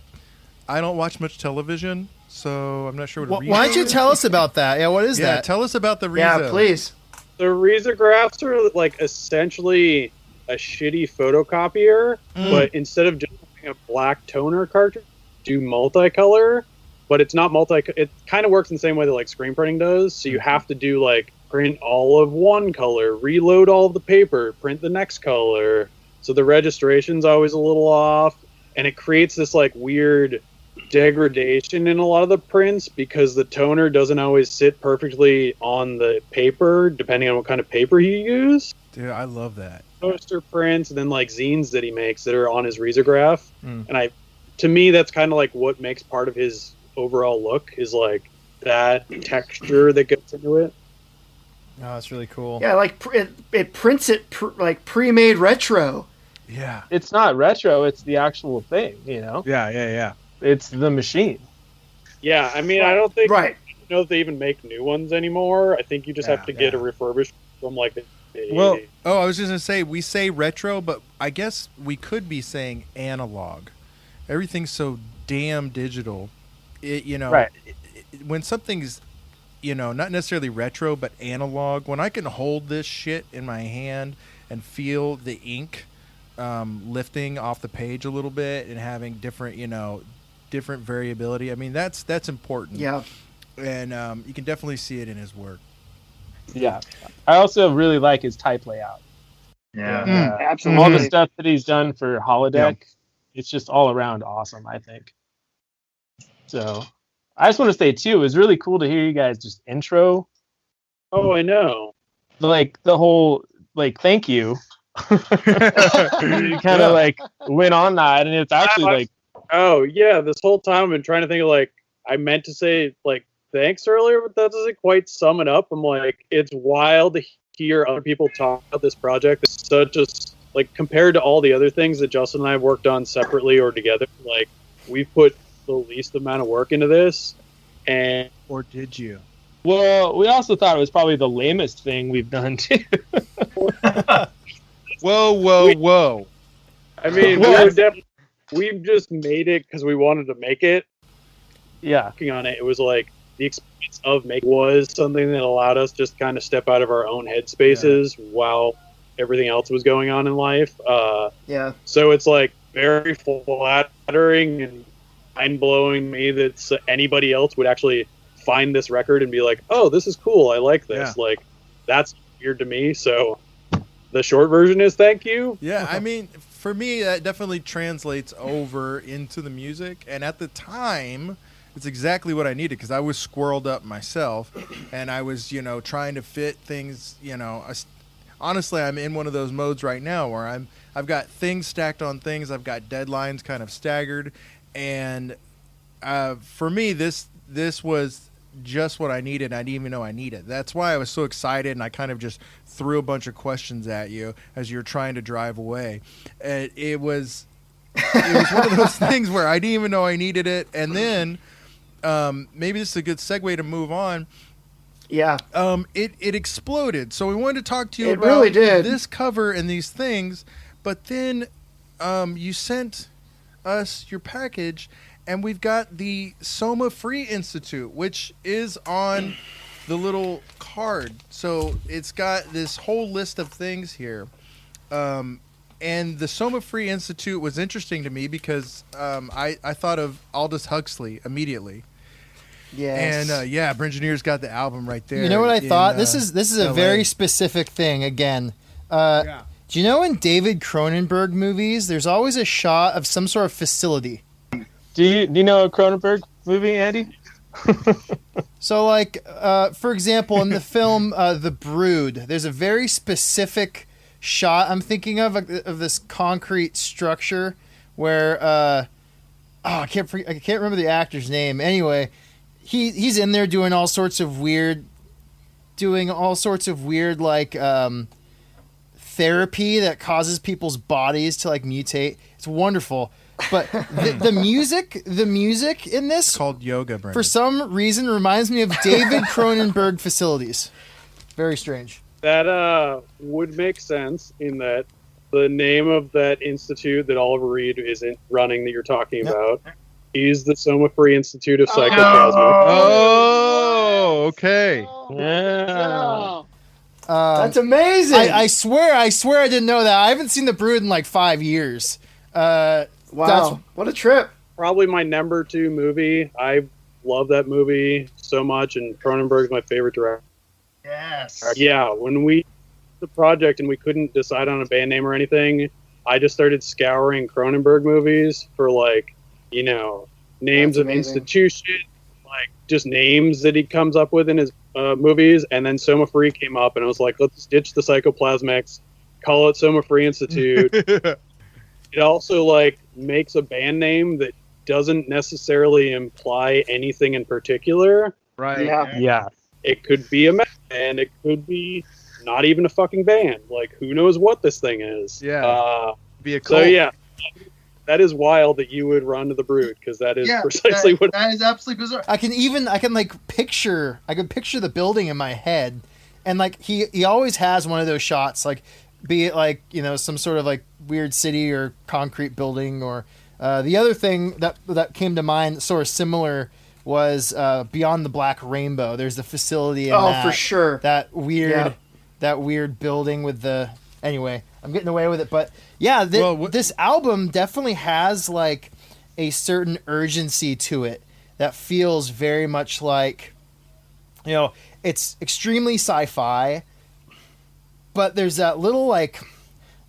Speaker 8: "I don't watch much television, so I'm not sure what."
Speaker 5: Why don't you tell us about that? Yeah, what is that?
Speaker 8: Yeah, tell us about the Riso.
Speaker 2: Yeah, please.
Speaker 6: The risographs are like essentially a shitty photocopier, but instead of just a black toner cartridge, do multicolor. But it's not it kind of works in the same way that like screen printing does. So you have to do like print all of one color, reload all of the paper, print the next color. So the registration's always a little off, and it creates this like weird degradation in a lot of the prints because the toner doesn't always sit perfectly on the paper, depending on what kind of paper you use.
Speaker 8: Dude, I love that.
Speaker 6: Poster prints and then like zines that he makes that are on his risograph. And to me, that's kind of like what makes part of his overall look is like that texture that gets into it.
Speaker 5: Oh, that's really cool.
Speaker 2: Yeah, like it prints it like pre-made retro.
Speaker 8: Yeah.
Speaker 4: It's not retro, it's the actual thing, you know?
Speaker 10: Yeah.
Speaker 4: It's the machine.
Speaker 6: Yeah, I mean, I don't think
Speaker 2: Right.
Speaker 6: if they even make new ones anymore. I think you just have to get a refurbished from like
Speaker 8: Well, I was just going to say, we say retro, but I guess we could be saying analog. Everything's so damn digital.
Speaker 4: Right.
Speaker 8: When something's, not necessarily retro, but analog, when I can hold this shit in my hand and feel the ink lifting off the page a little bit and having different, different variability, I mean, that's important.
Speaker 2: Yeah.
Speaker 8: And you can definitely see it in his work.
Speaker 4: Yeah. I also really like his type layout.
Speaker 7: Yeah.
Speaker 9: Absolutely.
Speaker 4: All the stuff that he's done for Holodeck, it's just all around awesome, I think. So I just want to say too, it was really cool to hear you guys just intro.
Speaker 6: Oh, I know.
Speaker 4: Like the whole thank you. You kind of like went on that, and it's actually like.
Speaker 6: Oh yeah, this whole time I've been trying to think of like I meant to say like thanks earlier, but that doesn't quite sum it up. I'm like, it's wild to hear other people talk about this project. It's such a like compared to all the other things that Justin and I have worked on separately or together. Like we've put the least amount of work into this, and
Speaker 10: or did you?
Speaker 4: Well, we also thought it was probably the lamest thing we've done too.
Speaker 10: Whoa!
Speaker 6: I mean, we've just made it because we wanted to make it.
Speaker 4: Yeah.
Speaker 6: Working on it, it was like the experience of making was something that allowed us just kind of step out of our own headspaces while everything else was going on in life.
Speaker 2: Yeah.
Speaker 6: So it's like very flattering and mind-blowing me that anybody else would actually find this record and be like, oh, this is cool, I like this.
Speaker 8: Yeah.
Speaker 6: Like, that's weird to me. So the short version is thank you.
Speaker 8: Yeah, I mean, for me, that definitely translates over into the music. And at the time, it's exactly what I needed because I was squirreled up myself. And I was, trying to fit things, honestly, I'm in one of those modes right now where I've got things stacked on things. I've got deadlines kind of staggered. And for me, this was just what I needed. I didn't even know I needed. That's why I was so excited, and I kind of just threw a bunch of questions at you as you're trying to drive away. It was one of those things where I didn't even know I needed it, and then maybe this is a good segue to move on.
Speaker 2: Yeah.
Speaker 8: It exploded. So we wanted to talk to you
Speaker 2: It
Speaker 8: about
Speaker 2: really did.
Speaker 8: this cover and these things, but then you sent us your package, and we've got the Soma Free Institute, which is on the little card. So it's got this whole list of things here. And the Soma Free Institute was interesting to me because I thought of Aldous Huxley immediately.
Speaker 2: Yes.
Speaker 8: And Bringineer's got the album right there.
Speaker 5: You know what I thought? This is a
Speaker 8: LA.
Speaker 5: very specific thing again. Do you know in David Cronenberg movies, there's always a shot of some sort of facility?
Speaker 4: Do you know a Cronenberg movie, Andy?
Speaker 5: So, like, for example, in the film The Brood, there's a very specific shot I'm thinking of this concrete structure where I can't remember the actor's name. Anyway, he's in there doing all sorts of weird like therapy that causes people's bodies to like mutate. It's wonderful. But the music in this,
Speaker 8: It's called yoga, Brendan.
Speaker 5: for some reason, reminds me of David Cronenberg facilities. Very strange.
Speaker 6: That would make sense in that the name of that institute that Oliver Reed isn't running that you're talking about is the Soma Free Institute of Psychoplasmic.
Speaker 10: Oh, okay.
Speaker 4: Yeah.
Speaker 2: That's amazing.
Speaker 5: I swear I didn't know that. I haven't seen The Brood in like 5 years.
Speaker 2: Wow, what a trip.
Speaker 6: Probably my number 2 movie. I love that movie so much, and Cronenberg's my favorite director.
Speaker 7: Yes.
Speaker 6: Yeah, when we the project and we couldn't decide on a band name or anything, I just started scouring Cronenberg movies for names
Speaker 2: That's
Speaker 6: of
Speaker 2: amazing.
Speaker 6: institutions, like just names that he comes up with in his movies. And then Soma Free came up, and I was like, let's ditch the psychoplasmics, call it Soma Free Institute. It also like makes a band name that doesn't necessarily imply anything in particular.
Speaker 10: Right.
Speaker 4: Yeah.
Speaker 6: It could be a metal band. It could be not even a fucking band. Like, who knows what this thing is?
Speaker 10: Yeah. Be a
Speaker 6: So
Speaker 10: cult.
Speaker 6: yeah, that is wild that you would run to the Brood, because that is precisely what.
Speaker 5: That is absolutely bizarre. I can picture the building in my head, and like he always has one of those shots, like be it like, you know, some sort of like weird city or concrete building, or the other thing that came to mind sort of similar was Beyond the Black Rainbow. There's the facility in
Speaker 2: for sure.
Speaker 5: that weird building with the, anyway, I'm getting away with it, but yeah, this album definitely has like a certain urgency to it that feels very much like, you know, it's extremely sci-fi, but there's that little like,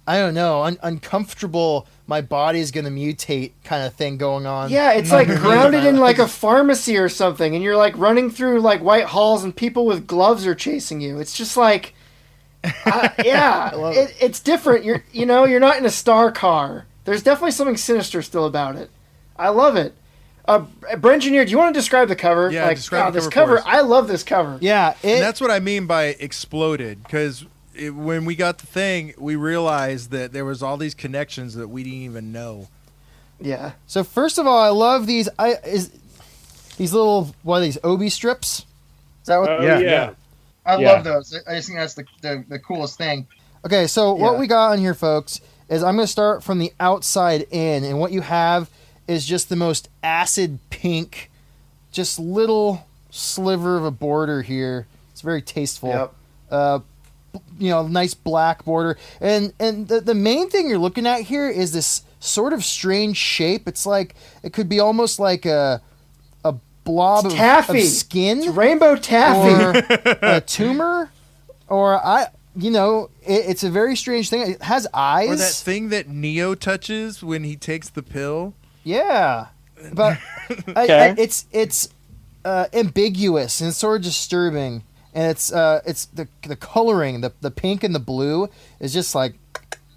Speaker 5: I don't know, uncomfortable, my body's gonna mutate kind of thing going on.
Speaker 2: Yeah, it's like grounded in like a pharmacy or something, and you're like running through like white halls and people with gloves are chasing you. It's just like, it's different. You're not in a star car. There's definitely something sinister still about it. I love it. Brengineer, do you want to describe the cover?
Speaker 8: Yeah,
Speaker 2: like,
Speaker 8: describe the
Speaker 2: this
Speaker 8: cover
Speaker 2: cover.
Speaker 8: for us.
Speaker 2: I love this cover.
Speaker 5: Yeah,
Speaker 8: and that's what I mean by exploded, because when we got the thing, we realized that there was all these connections that we didn't even know.
Speaker 2: Yeah.
Speaker 5: So first of all, I love these. These little, what are these, Obi strips? Is that what?
Speaker 6: Yeah.
Speaker 5: I
Speaker 11: love those. I just think that's the coolest thing.
Speaker 5: Okay, so what we got on here, folks, is I'm going to start from the outside in, and what you have is just the most acid pink, just little sliver of a border here. It's very tasteful.
Speaker 2: Yep.
Speaker 5: Nice black border, and the main thing you're looking at here is this sort of strange shape. It's like it could be almost like a blob of skin,
Speaker 2: it's rainbow taffy,
Speaker 5: or a tumor, or it's a very strange thing. It has eyes,
Speaker 8: or that thing that Neo touches when he takes the pill.
Speaker 5: Yeah, but it's ambiguous and sort of disturbing, and it's the coloring, the pink and the blue is just like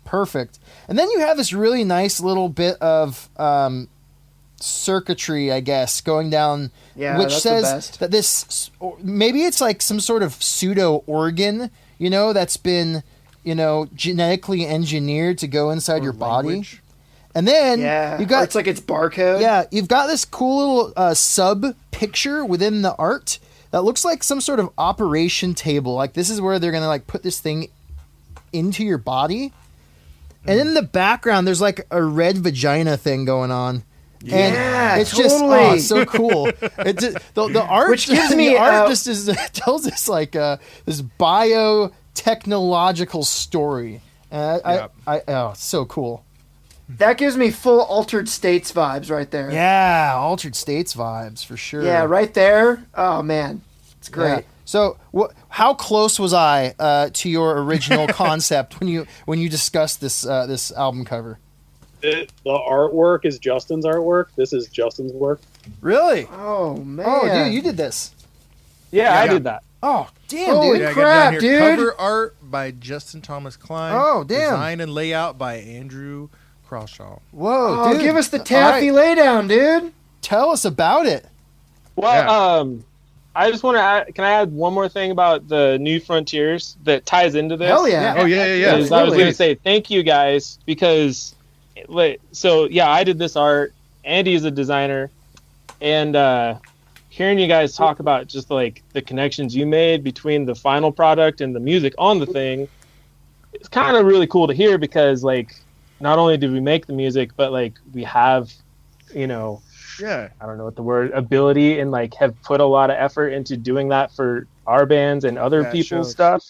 Speaker 5: perfect. And then you have this really nice little bit of circuitry, I guess, going down, which says that this, maybe it's like some sort of pseudo organ, that's been, genetically engineered to go inside your body. And then you got,
Speaker 2: it's like its barcode.
Speaker 5: Yeah, you've got this cool little sub picture within the art that looks like some sort of operation table. Like this is where they're gonna like put this thing into your body. And in the background, there's like a red vagina thing going on.
Speaker 2: Yeah,
Speaker 5: and it's
Speaker 2: totally.
Speaker 5: just so cool. The art,
Speaker 2: which gives me
Speaker 5: tells this like this biotechnological story. It's so cool.
Speaker 2: That gives me full Altered States vibes right there.
Speaker 5: Yeah, Altered States vibes for sure.
Speaker 2: Yeah, right there. Oh man, it's great.
Speaker 5: Yeah. So, how close was I to your original concept when you discussed this album cover?
Speaker 6: The artwork is Justin's artwork. This is Justin's work.
Speaker 5: Really?
Speaker 2: Oh man!
Speaker 5: Oh, dude, you did this.
Speaker 4: Yeah, I did that.
Speaker 5: Oh, damn,
Speaker 2: Holy
Speaker 5: dude!
Speaker 2: crap, dude!
Speaker 8: Cover art by Justin Thomas Klein.
Speaker 5: Oh, damn!
Speaker 8: Design and layout by Andrew Crawshaw.
Speaker 5: Whoa, dude!
Speaker 2: Give us the taffy laydown, dude.
Speaker 5: Tell us about it.
Speaker 4: Well, I just want to add, can I add one more thing about the New Frontiers that ties into this?
Speaker 2: Hell yeah.
Speaker 10: Oh, yeah.
Speaker 4: I was going to say thank you guys because, I did this art. Andy is a designer. And hearing you guys talk about just like the connections you made between the final product and the music on the thing, it's kind of really cool to hear because like not only did we make the music, but like we have, I don't know what the word, ability, and like have put a lot of effort into doing that for our bands and other people's stuff.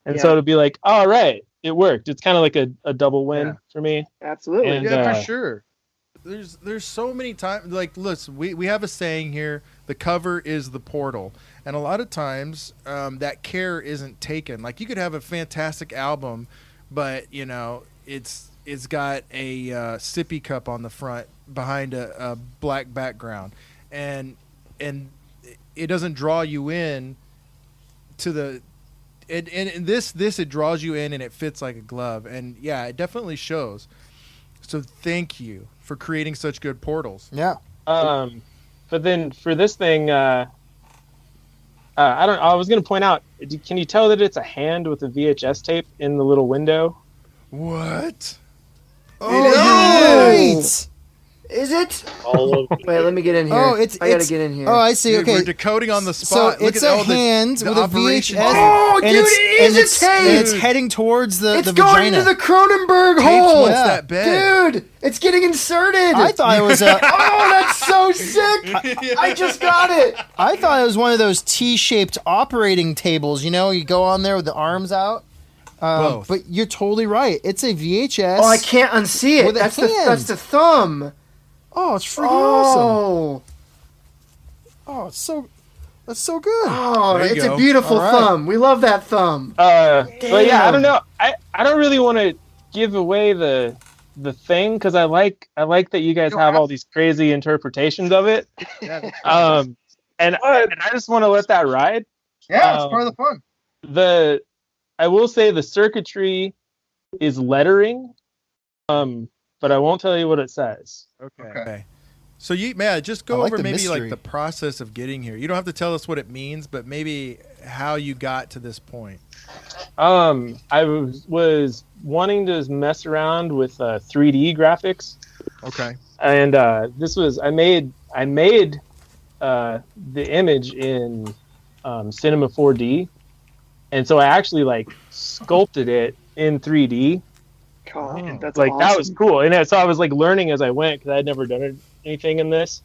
Speaker 4: And so to be like, all right, it worked. It's kind of like a double win for me.
Speaker 2: Absolutely.
Speaker 4: And,
Speaker 10: For sure.
Speaker 8: There's so many times, like, listen, we have a saying here, the cover is the portal. And a lot of times that care isn't taken. Like you could have a fantastic album, but it's it's got a sippy cup on the front behind a black background, and it doesn't draw you in to the. And this it draws you in and it fits like a glove, and yeah, it definitely shows. So thank you for creating such good portals.
Speaker 5: Yeah.
Speaker 4: But then for this thing, I was going to point out. Can you tell that it's a hand with a VHS tape in the little window?
Speaker 8: What?
Speaker 2: Oh,
Speaker 5: Right.
Speaker 2: Is it?
Speaker 6: All of
Speaker 2: Wait, let me get in here.
Speaker 5: Oh,
Speaker 2: I gotta get in here.
Speaker 5: Oh, I see.
Speaker 8: Dude,
Speaker 5: Okay.
Speaker 8: we're decoding on the
Speaker 5: So
Speaker 8: spot. Look
Speaker 5: it's
Speaker 8: at
Speaker 5: a
Speaker 8: all
Speaker 5: hand
Speaker 8: the
Speaker 5: with a
Speaker 8: operation
Speaker 5: VHS.
Speaker 8: tape.
Speaker 2: Oh,
Speaker 5: and
Speaker 2: dude,
Speaker 5: it's,
Speaker 2: it is a
Speaker 5: and
Speaker 2: tape.
Speaker 5: it's heading towards the
Speaker 2: It's
Speaker 5: the
Speaker 2: going
Speaker 5: vagina.
Speaker 2: into the Cronenberg
Speaker 8: Tapes
Speaker 2: hole.
Speaker 8: once
Speaker 5: Yeah.
Speaker 8: that big.
Speaker 2: Dude, it's getting inserted.
Speaker 5: I thought it was a.
Speaker 2: Oh, that's so sick. I just got it.
Speaker 5: I thought it was one of those T-shaped operating tables. You know, you go on there with the arms out.
Speaker 8: Both.
Speaker 5: But you're totally right. It's a VHS.
Speaker 2: Oh, I can't unsee it.
Speaker 5: With a
Speaker 2: That's
Speaker 5: hand.
Speaker 2: the thumb.
Speaker 5: Oh, it's freaking awesome.
Speaker 2: Oh,
Speaker 5: Oh, that's so good.
Speaker 2: oh,
Speaker 8: There you
Speaker 2: it's
Speaker 8: go.
Speaker 2: a beautiful
Speaker 5: All right.
Speaker 2: thumb. We love that thumb.
Speaker 4: But yeah, I
Speaker 2: Damn.
Speaker 4: don't know. I don't really want to give away the thing because I like that you guys have all these crazy interpretations of it. And I just want to let that ride.
Speaker 11: Yeah, it's part of the fun.
Speaker 4: I will say the circuitry is lettering, but I won't tell you what it says.
Speaker 8: Okay. So just go
Speaker 5: I like
Speaker 8: over
Speaker 5: the
Speaker 8: maybe
Speaker 5: mystery.
Speaker 8: like the process of getting here. You don't have to tell us what it means, but maybe how you got to this point.
Speaker 4: I was wanting to mess around with 3D graphics.
Speaker 8: Okay.
Speaker 4: And this was I made the image in Cinema 4D, and so I actually like sculpted it in 3D.
Speaker 9: God, that's
Speaker 4: Like
Speaker 9: awesome.
Speaker 4: that was cool, and so I was like learning as I went because I had never done anything in this.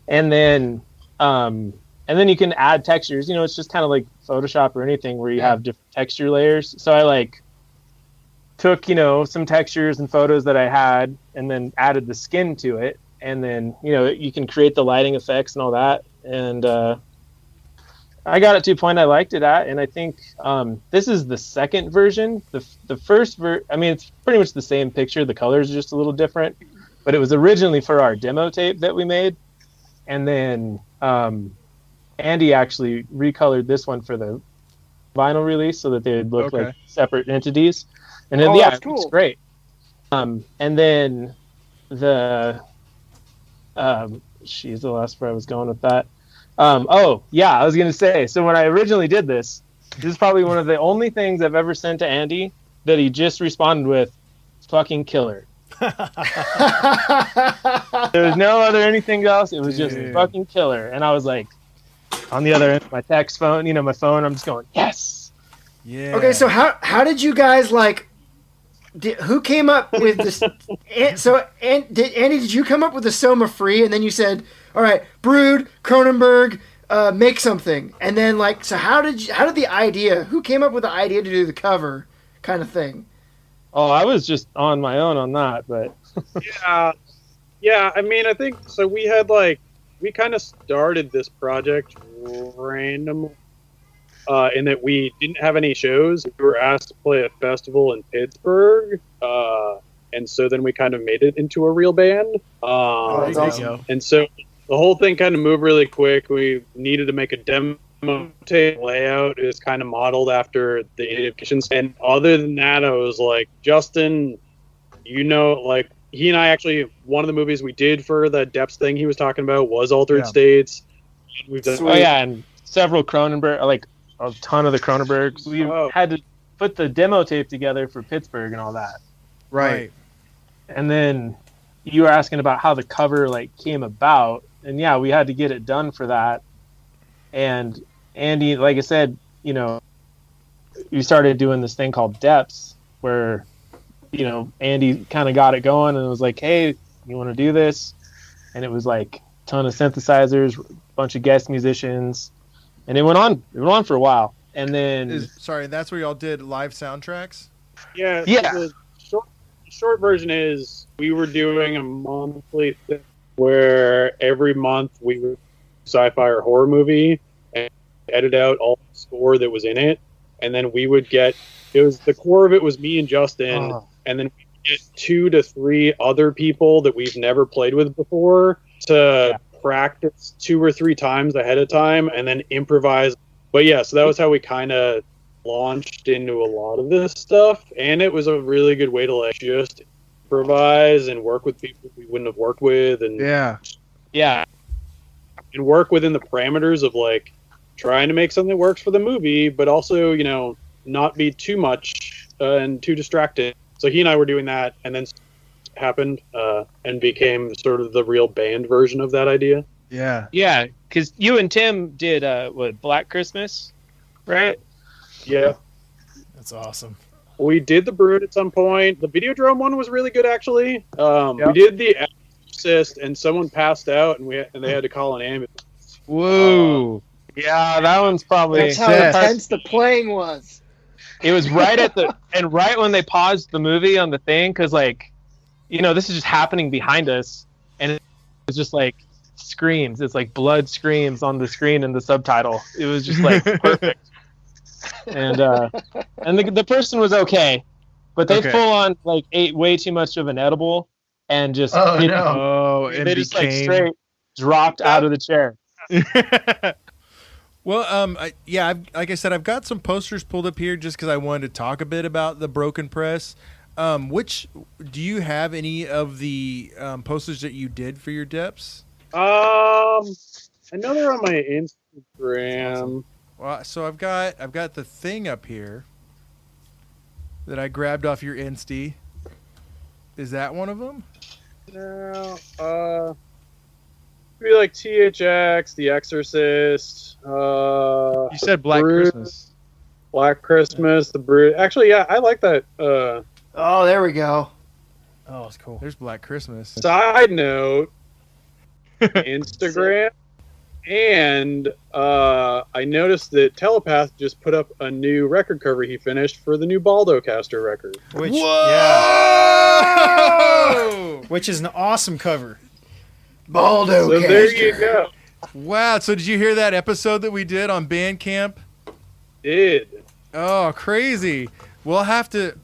Speaker 4: And then you can add textures. You know, it's just kind of like Photoshop or anything where you have different texture layers. So I like took some textures and photos that I had, and then added the skin to it, and then you can create the lighting effects and all that. And I got it to a point I liked it at, and I think this is the second version. The first it's pretty much the same picture. The colors are just a little different, but it was originally for our demo tape that we made, and then Andy actually recolored this one for the vinyl release so that they would look like separate entities, and then,
Speaker 9: that's
Speaker 4: it looks
Speaker 9: cool.
Speaker 4: great. And then the she's the last where I was going with that. I was gonna say. So when I originally did this is probably one of the only things I've ever sent to Andy that he just responded with, "Fucking killer." There was no other anything else. It was just fucking killer, and I was like, on the other end of my text phone, my phone. I'm just going, yes.
Speaker 8: Yeah.
Speaker 2: Okay, so how did you guys who came up with this? Andy, did you come up with the Soma Free, and then you said, "All right, Brood, Cronenberg, make something," and then so how did the idea? Who came up with the idea to do the cover, kind of thing?
Speaker 4: Oh, I was just on my own on that, but
Speaker 6: yeah. I mean, I think so. We had we kind of started this project randomly. In that we didn't have any shows. We were asked to play a festival in Pittsburgh, and so then we kind of made it into a real band.
Speaker 2: That's awesome.
Speaker 6: And so the whole thing kind of moved really quick. We needed to make a demo tape layout. It was kind of modeled after the animations. And other than that, I was like, Justin, he and I actually, one of the movies we did for the Depths thing he was talking about was Altered States. We've done,
Speaker 4: and several Cronenberg, a ton of the Cronenbergs. We had to put the demo tape together for Pittsburgh and all that.
Speaker 8: Right.
Speaker 4: And then you were asking about how the cover came about, and we had to get it done for that. And Andy, like I said, you started doing this thing called Depths, where Andy kind of got it going and was like, "Hey, you want to do this?" And it was a ton of synthesizers, a bunch of guest musicians. And it went on for a while, and then
Speaker 8: that's where y'all did live soundtracks.
Speaker 6: Yeah. The short version is we were doing a monthly thing where every month we would sci-fi or horror movie and edit out all the score that was in it, and then we would get the core of it was me and Justin, and then we would get 2 to 3 other people that we've never played with before to practice 2 or 3 times ahead of time and then improvise. But yeah, so that was how we kind of launched into a lot of this stuff, and it was a really good way to like just improvise and work with people we wouldn't have worked with, and and work within the parameters of like trying to make something that works for the movie, but also, you know, not be too much and too distracted. So he and I were doing that, and then happened and became sort of the real band version of that idea.
Speaker 4: Yeah, because you and Tim did what, Black Christmas, right?
Speaker 6: Yeah,
Speaker 5: that's awesome.
Speaker 6: We did the Brood at some point. The Videodrome one was really good, actually. We did the Exorcist, and someone passed out, and they had to call an ambulance.
Speaker 4: Whoa! Yeah, that one's probably.
Speaker 9: That's how intense the playing was.
Speaker 4: It was right at the and right when they paused the movie on the thing, because like, you know, this is just happening behind us, and it was just like screams. It's like blood screams on the screen in the subtitle. It was just like perfect. And the person was okay, but they full on like ate way too much of an edible and just they just like straight dropped out of the chair.
Speaker 8: Well, like I said, I've got some posters pulled up here just because I wanted to talk a bit about the Broken Press. Which do you have any of the posters that you did for your depths?
Speaker 6: I know they're on my Instagram.
Speaker 8: Well, so I've got the thing up here that I grabbed off your Insty. Is that one of them?
Speaker 6: No, maybe like THX, The Exorcist.
Speaker 10: You said Black Christmas.
Speaker 6: Black Christmas, The Brood. Actually, yeah, I like that.
Speaker 2: Oh, there we go.
Speaker 5: Oh, it's cool.
Speaker 8: There's Black Christmas.
Speaker 6: Side note, Instagram. And I noticed that Telepath just put up a new record cover he finished for the new Baldocaster record.
Speaker 5: Which, which is an awesome cover.
Speaker 2: Baldocaster.
Speaker 6: So there you go.
Speaker 8: Wow. So did you hear that episode that we did on Bandcamp?
Speaker 6: Did.
Speaker 8: Oh, crazy. We'll have to.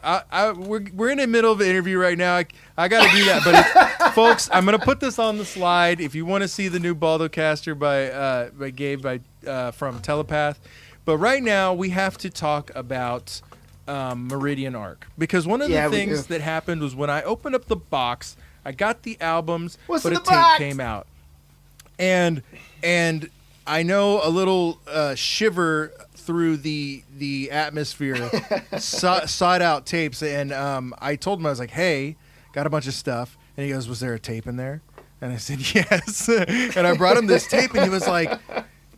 Speaker 8: We're in the middle of an interview right now. I got to do that. But folks, I'm going to put this on the slide. If you want to see the new Baldocaster by Gabe from Telepath, but right now we have to talk about Meridian Arc, because one of the things that happened was when I opened up the box, I got the albums, but a tape came out, and I know a little shiver through the atmosphere sought out tapes, and I told him, I was like, hey, got a bunch of stuff, and he goes, was there a tape in there? And I said, yes. And I brought him this tape, and he was like,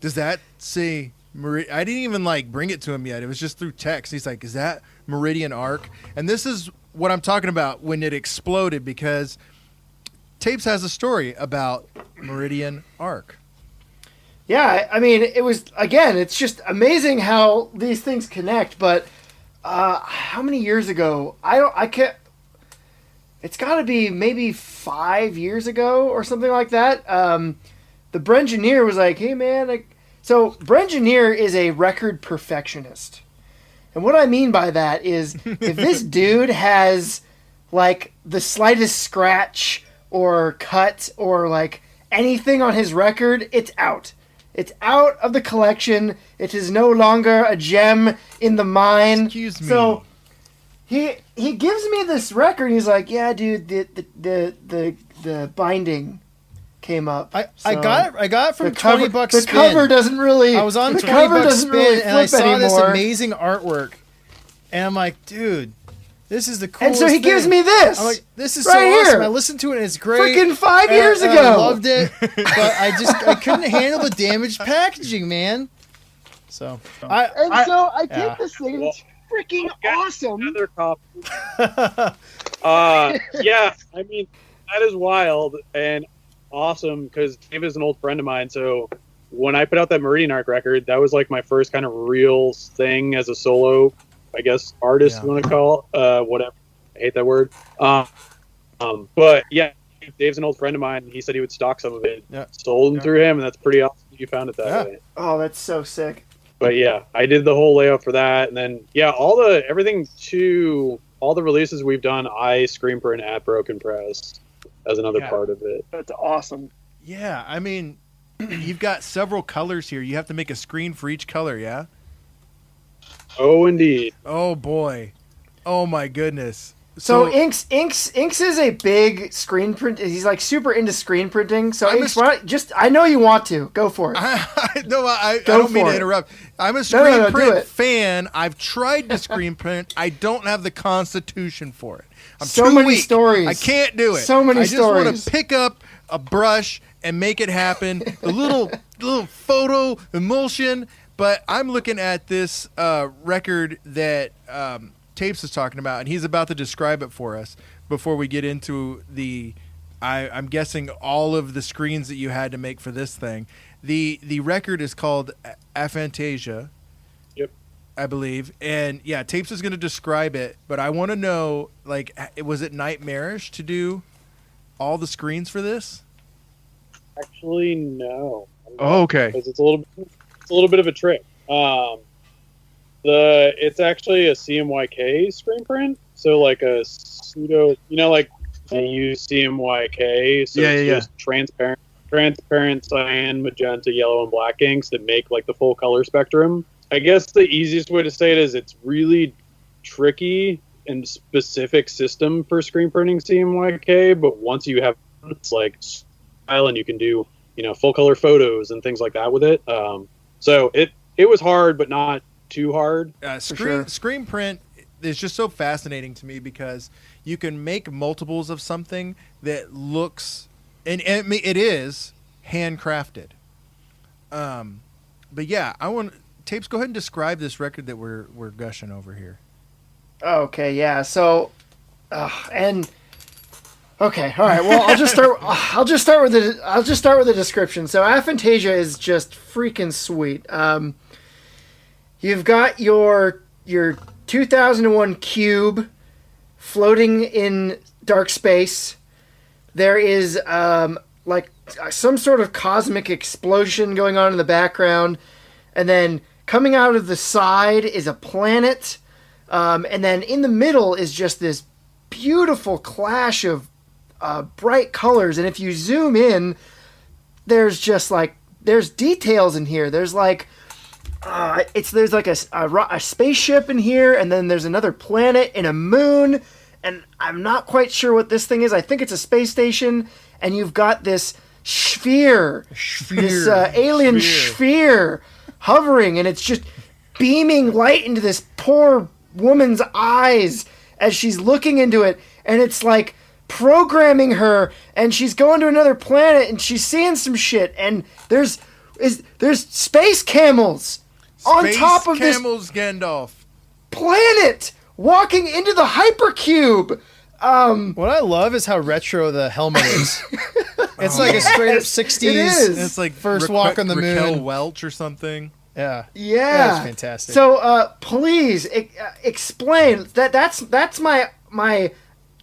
Speaker 8: does that say I didn't even like bring it to him yet, it was just through text. He's like, is that Meridian Arc? And this is what I'm talking about when it exploded, because Tapes has a story about Meridian Arc.
Speaker 2: Yeah, I mean, it was, again, it's just amazing how these things connect, but how many years ago? I can't, it's got to be maybe 5 years ago or something like that. The Brengineer was like, hey, man, so Brengineer is a record perfectionist. And what I mean by that is if this dude has, like, the slightest scratch or cut or, like, anything on his record, it's out. It's out of the collection. It is no longer a gem in the mine.
Speaker 8: Excuse me.
Speaker 2: So he gives me this record. And he's like, "Yeah, dude, the binding came up."
Speaker 5: I got it from
Speaker 2: $20
Speaker 5: Spin.
Speaker 2: The cover doesn't really.
Speaker 5: I was on
Speaker 2: the
Speaker 5: $20
Speaker 2: cover
Speaker 5: Spin
Speaker 2: really
Speaker 5: and I saw
Speaker 2: anymore.
Speaker 5: this amazing artwork, and I'm like, dude, this is the coolest.
Speaker 2: And so he
Speaker 5: thing.
Speaker 2: gives me this.
Speaker 5: I'm like, this is
Speaker 2: right
Speaker 5: so
Speaker 2: here.
Speaker 5: awesome. I listened to it and it's great.
Speaker 2: Freaking 5 years
Speaker 5: and
Speaker 2: ago.
Speaker 5: I loved it, but I couldn't handle the damaged packaging, man. So
Speaker 9: I get this thing. It's freaking awesome.
Speaker 6: Another copy. Yeah, I mean, that is wild and awesome, because Dave is an old friend of mine. So when I put out that Meridian Arc record, that was like my first kind of real thing as a solo, I guess, artist, you want to call it, whatever. I hate that word. But yeah, Dave's an old friend of mine. He said he would stock some of it. Yeah. Sold them through him, and that's pretty awesome that you found it that way.
Speaker 2: Oh, that's so sick.
Speaker 6: But yeah, I did the whole layout for that, and then everything to all the releases we've done, I screen print at Broken Press as another part of it.
Speaker 2: That's awesome.
Speaker 8: Yeah, I mean, you've got several colors here. You have to make a screen for each color, yeah?
Speaker 6: Oh, indeed.
Speaker 8: Oh, boy. Oh, my goodness.
Speaker 2: So Inks is a big screen print. He's like super into screen printing. So Inks, I know you want to go for it.
Speaker 8: I don't mean to interrupt. I'm a screen print fan. I've tried to screen print. I don't have the constitution for it. I'm
Speaker 2: so
Speaker 8: too
Speaker 2: many
Speaker 8: weak.
Speaker 2: stories.
Speaker 8: I can't do it.
Speaker 2: So many stories.
Speaker 8: I just want to pick up a brush and make it happen. The little photo emulsion. But I'm looking at this record that Tapes is talking about, and he's about to describe it for us before we get into I'm guessing all of the screens that you had to make for this thing. The record is called Aphantasia.
Speaker 6: Yep.
Speaker 8: I believe. And yeah, Tapes is going to describe it, but I want to know, like, was it nightmarish to do all the screens for this?
Speaker 6: Actually, no.
Speaker 10: Oh, okay.
Speaker 6: Because it's a little bit of a trick. It's actually a CMYK screen print, so like a pseudo, like they use CMYK, so it's just transparent cyan, magenta, yellow, and black inks that make like the full color spectrum. I guess the easiest way to say it is it's really tricky and specific system for screen printing CMYK, but once you have it's like style and you can do full color photos and things like that with it. So it was hard, but not too hard.
Speaker 8: Screen print is just so fascinating to me because you can make multiples of something that looks and it is handcrafted. But yeah, I want Tapes. Go ahead and describe this record that we're gushing over here.
Speaker 2: Okay, yeah. So, all right. Well, I'll just start with the description. So, Aphantasia is just freaking sweet. You've got your 2001 cube floating in dark space. There is like some sort of cosmic explosion going on in the background, and then coming out of the side is a planet, and then in the middle is just this beautiful clash of bright colors. And if you zoom in, there's details in here. There's like there's like a spaceship in here, and then there's another planet and a moon, and I'm not quite sure what this thing is. I think it's a space station, and you've got this this alien sphere hovering, and it's just beaming light into this poor woman's eyes as she's looking into it, and it's like programming her, and she's going to another planet, and she's seeing some shit, and there's space camels on top of this
Speaker 8: Gandalf
Speaker 2: planet walking into the hypercube.
Speaker 5: What I love is how retro the helmet is. It's like a straight up 60s.
Speaker 2: It is.
Speaker 8: It's like
Speaker 5: first walk on the moon.
Speaker 8: Raquel Welch or something.
Speaker 5: Yeah.
Speaker 2: That's
Speaker 5: fantastic.
Speaker 2: So, please explain that's my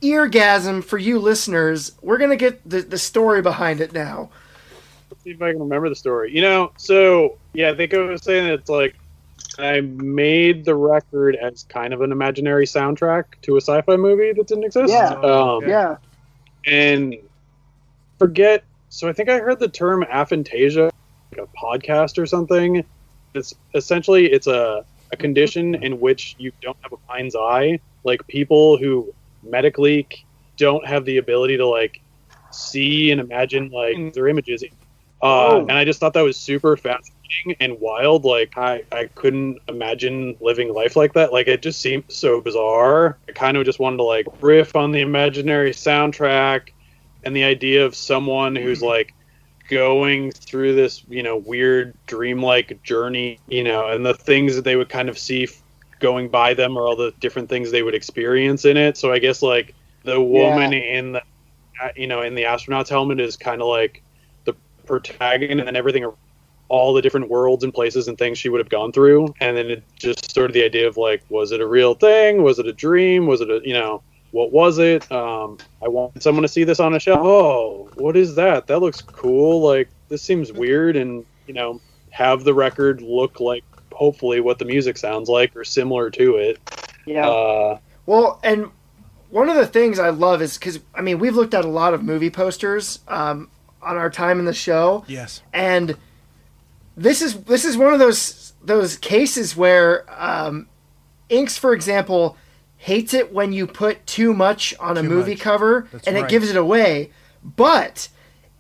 Speaker 2: eargasm for you listeners. We're gonna get the story behind it now.
Speaker 6: Let's see if I can remember the story. So yeah, I think I was saying that it's like I made the record as kind of an imaginary soundtrack to a sci-fi movie that didn't exist.
Speaker 2: Yeah.
Speaker 6: And forget. So I think I heard the term aphantasia, like a podcast or something. It's essentially it's a condition in which you don't have a mind's eye, like people who medically don't have the ability to like see and imagine like their images. And I just thought that was super fascinating and wild. Like I couldn't imagine living life like that. Like it just seemed so bizarre. I kind of just wanted to like riff on the imaginary soundtrack and the idea of someone who's like going through this, weird dreamlike journey, and the things that they would kind of see going by them or all the different things they would experience in it. So I guess like the woman in the, in the astronaut's helmet is kind of like the protagonist, and everything, all the different worlds and places and things she would have gone through. And then it just sort of the idea of like, was it a real thing? Was it a dream? Was it what was it? I want someone to see this on a show. Oh, what is that? That looks cool. Like, this seems weird. And, have the record look like, hopefully, what the music sounds like or similar to it.
Speaker 2: Yeah. Well, and one of the things I love is because I mean we've looked at a lot of movie posters on our time in the show.
Speaker 8: Yes.
Speaker 2: And this is one of those cases where Inks, for example, hates it when you put too much on a movie cover and it gives it away. But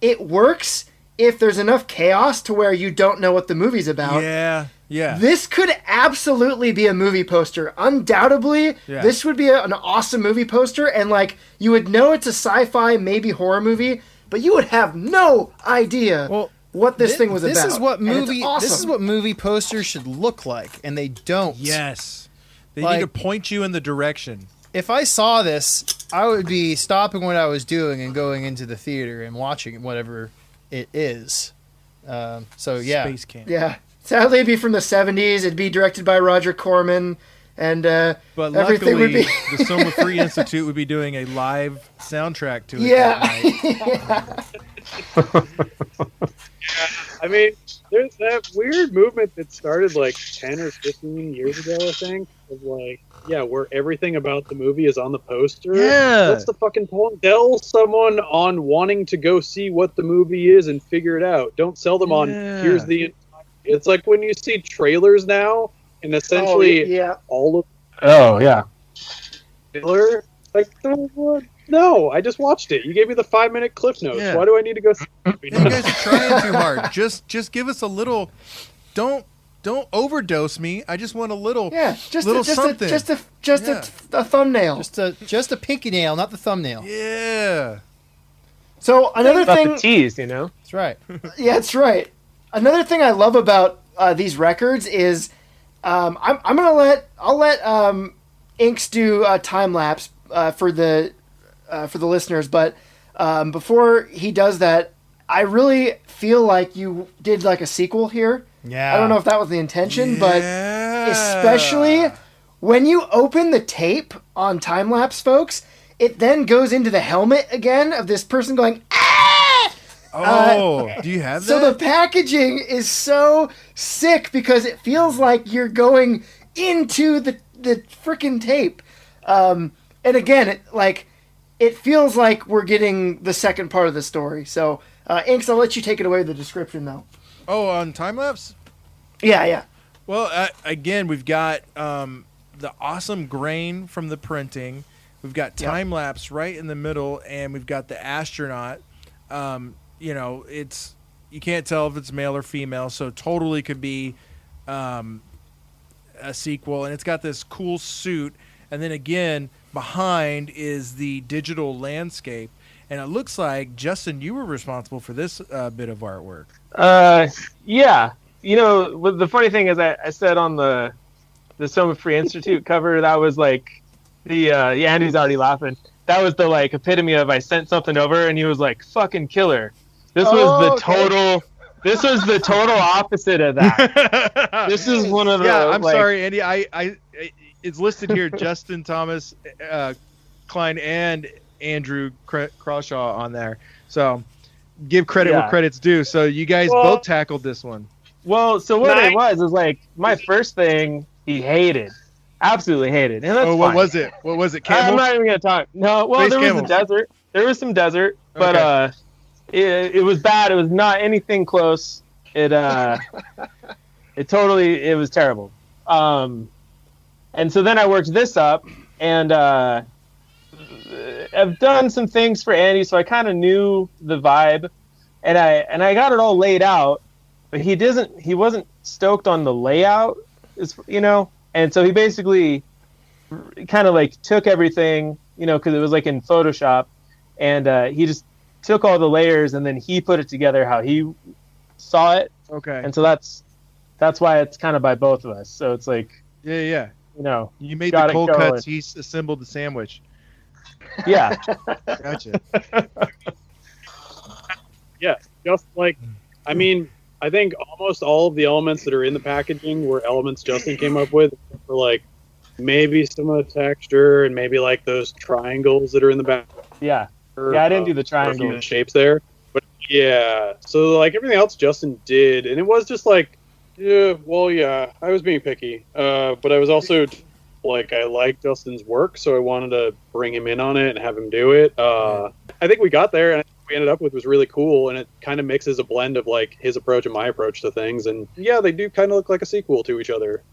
Speaker 2: it works if there's enough chaos to where you don't know what the movie's about.
Speaker 8: Yeah. Yeah.
Speaker 2: This could absolutely be a movie poster. Undoubtedly, this would be an awesome movie poster, and like you would know it's a sci-fi, maybe horror movie, but you would have no idea what this thing was about.
Speaker 5: This is what movie posters should look like, and they don't.
Speaker 8: Yes. They need to point you in the direction.
Speaker 5: If I saw this, I would be stopping what I was doing and going into the theater and watching whatever it is.
Speaker 8: Space Camp.
Speaker 2: Yeah. Sadly, it'd be from the 70s. It'd be directed by Roger Corman, and
Speaker 8: but
Speaker 2: everything would be.
Speaker 8: The Soma Free Institute would be doing a live soundtrack to it.
Speaker 2: Yeah.
Speaker 6: I mean, there's that weird movement that started like 10 or 15 years ago, I think, of like, where everything about the movie is on the poster.
Speaker 4: Yeah.
Speaker 6: What's the fucking point? Sell someone on wanting to go see what the movie is and figure it out. Don't sell them on, here's the... It's like when you see trailers now, and essentially all of...
Speaker 4: Oh, yeah.
Speaker 6: Trailer, like, no, I just watched it. You gave me the 5-minute cliff notes.
Speaker 8: Yeah.
Speaker 6: Why do I need to go see it?
Speaker 8: You guys are trying too hard. Just give us a little... Don't overdose me. I just want a little something.
Speaker 2: A thumbnail.
Speaker 5: Just a pinky nail, not the thumbnail.
Speaker 8: Yeah.
Speaker 2: So another thing...
Speaker 4: the tease, you know?
Speaker 5: That's right.
Speaker 2: Yeah, that's right. Another thing I love about these records is I'll let Inks do a time lapse for the listeners, but before he does that, I really feel like you did like a sequel here.
Speaker 5: Yeah.
Speaker 2: I don't know if that was the intention, but especially when you open the tape on time lapse, folks, it then goes into the helmet again of this person going, ah!
Speaker 8: Do you have that?
Speaker 2: So the packaging is so sick because it feels like you're going into the freaking tape. And again, it feels like we're getting the second part of the story. So, Inks, I'll let you take it away with the description, though.
Speaker 8: Oh, on time-lapse?
Speaker 2: Yeah.
Speaker 8: Well, again, we've got the awesome grain from the printing. We've got time-lapse right in the middle, and we've got the astronaut. You can't tell if it's male or female, so totally could be a sequel. And it's got this cool suit. And then again, behind is the digital landscape. And it looks like, Justin, you were responsible for this bit of artwork.
Speaker 4: Yeah. The funny thing is I said on the Soma Free Institute cover, that was like Andy's already laughing. That was the like epitome of I sent something over and he was like, fucking killer. This was the total opposite of that. This is one of the...
Speaker 8: Yeah, I'm sorry, Andy. I it's listed here, Justin, Thomas, Klein, and Andrew Crawshaw on there. So give credit where credit's due. So you guys both tackled this one.
Speaker 4: Well, so what it was like my first thing he hated. Absolutely hated. And that's fine.
Speaker 8: What was it? Camel?
Speaker 4: I'm not even going to talk. No, well, there was the desert. There was some desert, but it was bad. It was not anything close. It was terrible. And so then I worked this up, and I've done some things for Andy, so I kind of knew the vibe, and I got it all laid out, but he wasn't stoked on the layout, and so he basically kind of like took everything, because it was like in Photoshop, and he just took all the layers and then he put it together how he saw it.
Speaker 8: Okay.
Speaker 4: And so that's why it's kind of by both of us. So it's like,
Speaker 8: yeah. You made
Speaker 4: got
Speaker 8: the cold cuts. He assembled the sandwich.
Speaker 4: Yeah.
Speaker 8: Gotcha.
Speaker 6: Yeah. Just like, I mean, I think almost all of the elements that are in the packaging were elements Justin came up with for like maybe some of the texture and maybe like those triangles that are in the back.
Speaker 4: Yeah. I didn't do the triangle
Speaker 6: shapes there, but yeah. So like everything else Justin did, and it was just like, I was being picky, but I was also Like, I like Justin's work, so I wanted to bring him in on it and have him do it. I think we got there, and what we ended up with was really cool, and it kind of mixes a blend of like his approach and my approach to things. And yeah, they do kind of look like a sequel to each other,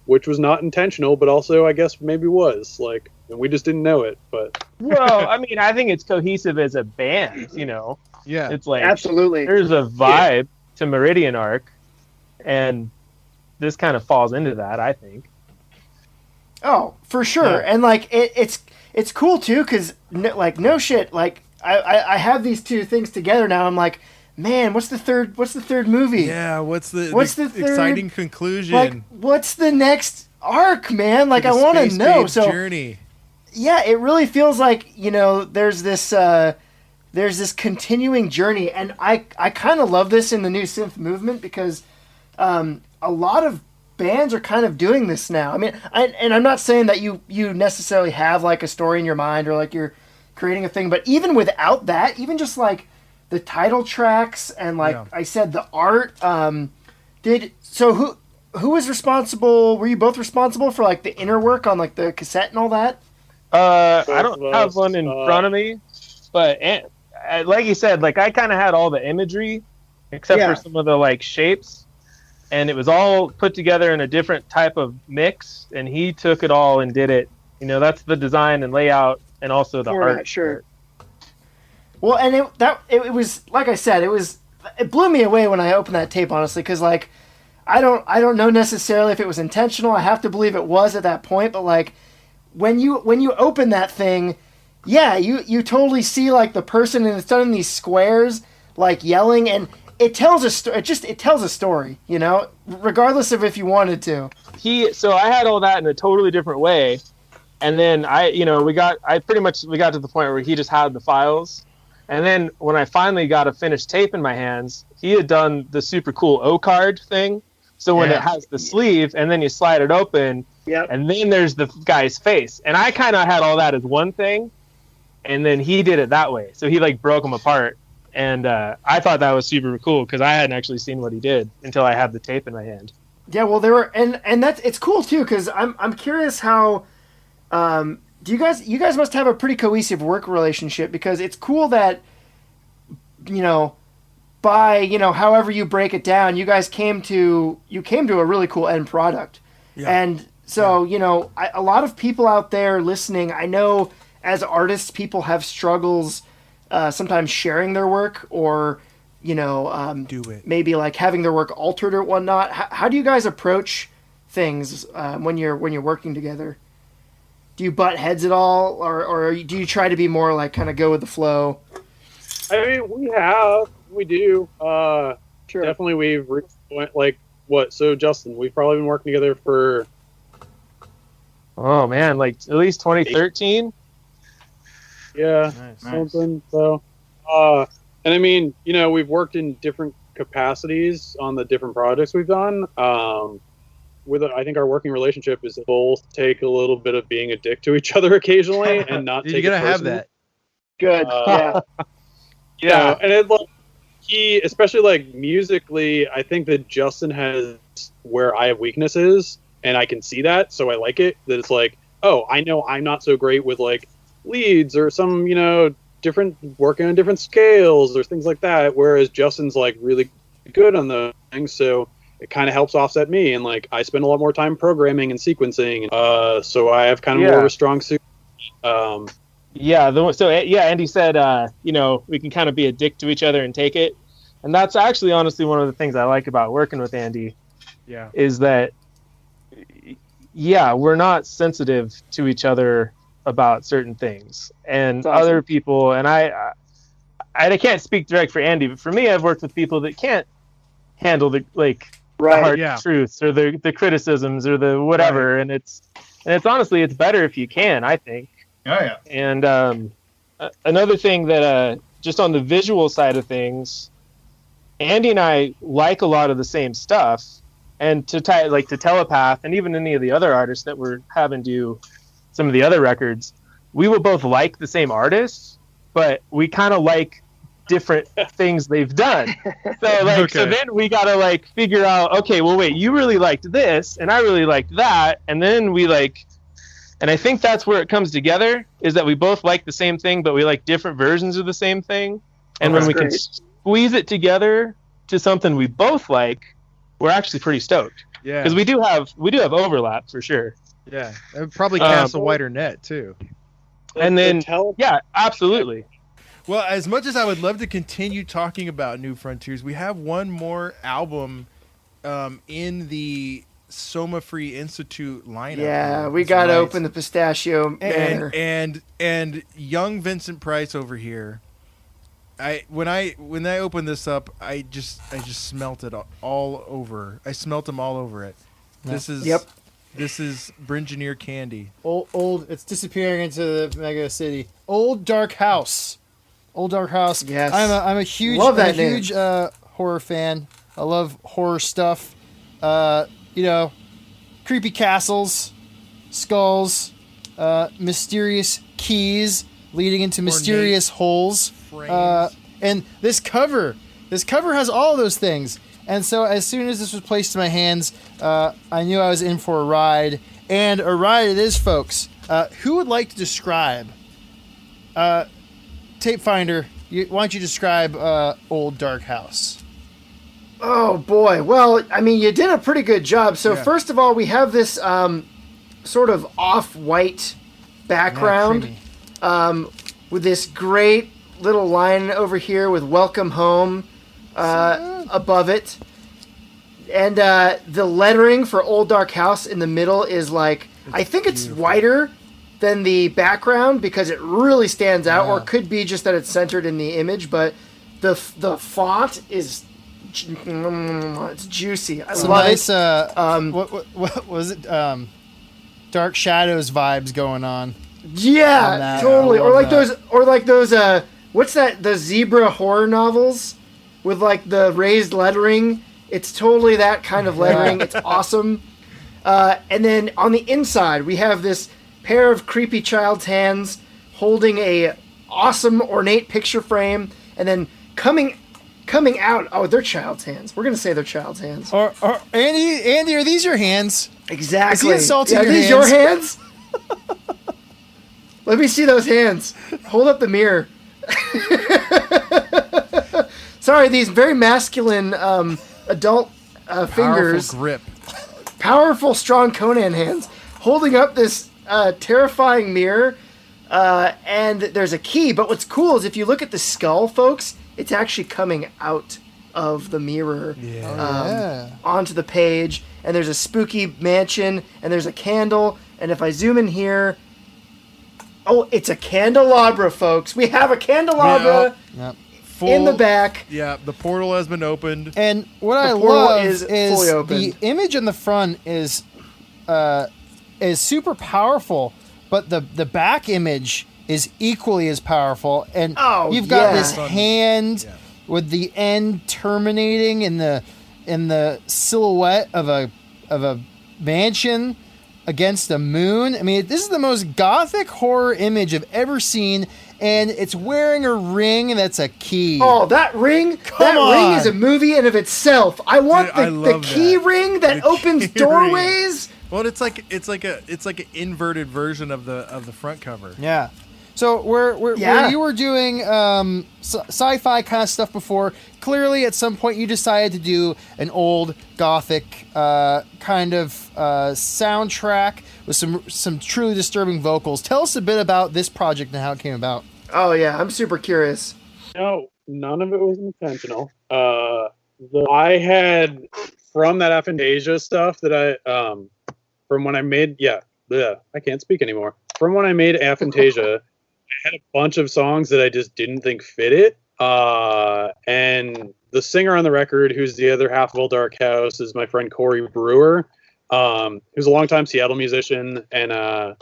Speaker 6: which was not intentional, but also I guess maybe was. Like, and we just didn't know it. But
Speaker 4: well, I mean, I think it's cohesive as a band. You know,
Speaker 8: Yeah,
Speaker 4: it's like
Speaker 2: Absolutely.
Speaker 4: there's a vibe to Meridian Arc, and this kind of falls into that, I think.
Speaker 2: Oh, for sure. And like it's cool too, because no shit, like I have these two things together now. I'm like, man, what's the third movie?
Speaker 8: Yeah, what's the
Speaker 2: third,
Speaker 8: exciting conclusion?
Speaker 2: Like, what's the next arc, man? Like, I want to know. So
Speaker 8: journey.
Speaker 2: Yeah, it really feels like, you know, there's this continuing journey, and I kind of love this in the new synth movement, because a lot of bands are kind of doing this now. I mean, I'm not saying that you necessarily have like a story in your mind or like you're creating a thing, but even without that, even just like the title tracks and like I said, the art. Who was responsible? Were you both responsible for like the inner work on like the cassette and all that?
Speaker 4: I don't have one in front of me, but like you said, like I kind of had all the imagery except for some of the like shapes. And it was all put together in a different type of mix, and he took it all and did it. You know, that's the design and layout, and also the art.
Speaker 2: Sure. Well, and it was like I said, it blew me away when I opened that tape, honestly, because like I don't know necessarily if it was intentional. I have to believe it was at that point, but like when you open that thing, yeah, you totally see like the person, and it's done in these squares, like yelling, and it tells a story. It tells a story, you know, regardless of if you wanted to.
Speaker 4: So I had all that in a totally different way, and then we got to the point where he just had the files, and then when I finally got a finished tape in my hands, he had done the super cool O card thing. So when it has the sleeve, and then you slide it open, and then there's the guy's face, and I kind of had all that as one thing, and then he did it that way. So he like broke them apart. And I thought that was super cool, because I hadn't actually seen what he did until I had the tape in my hand.
Speaker 2: Yeah, well, there were, and it's cool too, because I'm curious how you guys must have a pretty cohesive work relationship, because it's cool that, you know, by, you know, however you break it down, you guys came to a really cool end product. And so you know, a lot of people out there listening, I know as artists, people have struggles. Sometimes sharing their work, or you know, maybe like having their work altered or whatnot. How do you guys approach things when you're working together? Do you butt heads at all, or do you try to be more like kind of go with the flow?
Speaker 6: I mean, we do. Sure. Definitely, we've reached the point, like what? So Justin, we've probably been working together for. Oh
Speaker 4: man, like at least 2013.
Speaker 6: Yeah, something. So, and I mean, you know, we've worked in different capacities on the different projects we've done. I think our working relationship is both take a little bit of being a dick to each other occasionally, and not take it personally.
Speaker 8: You gotta have that.
Speaker 2: Good.
Speaker 6: Yeah, and it like especially like musically, I think that Justin has where I have weaknesses, and I can see that, so I like it. That it's like, oh, I know I'm not so great with like leads or some, you know, different working on different scales or things like that, whereas Justin's like really good on those things, so it kind of helps offset me, and like I spend a lot more time programming and sequencing, so I have kind of more of a strong suit.
Speaker 4: Andy said you know, we can kind of be a dick to each other and take it, and that's actually honestly one of the things I like about working with Andy, is that we're not sensitive to each other about certain things, and other people, and I can't speak direct for Andy, but for me, I've worked with people that can't handle the hard truths or the criticisms or the whatever, and it's honestly, it's better if you can, I think. And another thing that just on the visual side of things, Andy and I like a lot of the same stuff, and to Telepath, and even any of the other artists that we're having do some of the other records, we will both like the same artists, but we kind of like different things they've done. So like, so then we gotta like figure out, okay, well, wait, you really liked this, and I really liked that, and then we like, and I think that's where it comes together, is that we both like the same thing, but we like different versions of the same thing, and when we can squeeze it together to something we both like, we're actually pretty stoked.
Speaker 10: Yeah,
Speaker 4: because we do have overlap for sure.
Speaker 10: Yeah, and probably cast a wider net too.
Speaker 4: And then, yeah, absolutely.
Speaker 8: Well, as much as I would love to continue talking about New Frontiers, we have one more album in the Soma Free Institute lineup.
Speaker 2: Yeah, we got to open the pistachio banner.
Speaker 8: And young Vincent Price over here. When I opened this up, I just smelt it all over. I smelt them all over it.
Speaker 2: Yeah.
Speaker 8: This is Bringineer candy.
Speaker 5: Old. It's disappearing into the mega city. Old Dark House. Old Dark House.
Speaker 2: Yes.
Speaker 5: I'm a huge horror fan. I love horror stuff. Creepy castles, skulls, mysterious keys leading into mysterious holes. And this cover has all of those things. And so as soon as this was placed in my hands, I knew I was in for a ride. And a ride it is, folks. Who would like to describe... Tape Finder, why don't you describe Old Dark House?
Speaker 2: Oh, boy. Well, I mean, you did a pretty good job. So first of all, we have this sort of off-white background with this great little line over here with Welcome Home above it. And the lettering for Old Dark House in the middle is like, I think it's whiter than the background because it really stands out, or it could be just that it's centered in the image, but the font is it's juicy. I love it.
Speaker 5: What was it? Dark Shadows vibes going on.
Speaker 2: Yeah, totally. Or like those what's that? The zebra horror novels with like the raised lettering. It's totally that kind of lettering. It's awesome. And then on the inside, we have this pair of creepy child's hands holding a awesome ornate picture frame, and then coming out. Oh, they're child's hands. We're gonna say they're child's hands.
Speaker 5: Or Andy, are these your hands?
Speaker 2: Exactly.
Speaker 5: Is he insulting
Speaker 2: are
Speaker 5: your
Speaker 2: these
Speaker 5: hands?
Speaker 2: your hands? Let me see those hands. Hold up the mirror. Sorry, these very masculine adult fingers.
Speaker 8: Powerful grip.
Speaker 2: Powerful, strong Conan hands holding up this terrifying mirror. And there's a key. But what's cool is if you look at the skull, folks, it's actually coming out of the mirror onto the page. And there's a spooky mansion, and there's a candle. And if I zoom in here, oh, it's a candelabra, folks. We have a candelabra in the back.
Speaker 8: Yeah, the portal has been opened.
Speaker 5: And what I love is the image in the front is super powerful, but the back image is equally as powerful. And you've got this hand with the end terminating in the silhouette of a mansion against the moon. I mean, this is the most gothic horror image I've ever seen, and it's wearing a ring that's a key.
Speaker 2: Oh, that ring! Ring is a movie in of itself. I want the key ring that opens doorways.
Speaker 8: Well, it's like an inverted version of the front cover.
Speaker 5: Yeah. So where you were doing sci-fi kind of stuff before, clearly at some point you decided to do an old gothic kind of soundtrack with some truly disturbing vocals. Tell us a bit about this project and how it came about.
Speaker 2: Oh yeah, I'm super curious.
Speaker 6: No, none of it was intentional. I had from that Aphantasia stuff that I from when I made I can't speak anymore. From when I made Aphantasia, I had a bunch of songs that I just didn't think fit it. And the singer on the record, who's the other half of Old Dark House, is my friend Corey Brewer, who's a longtime Seattle musician. And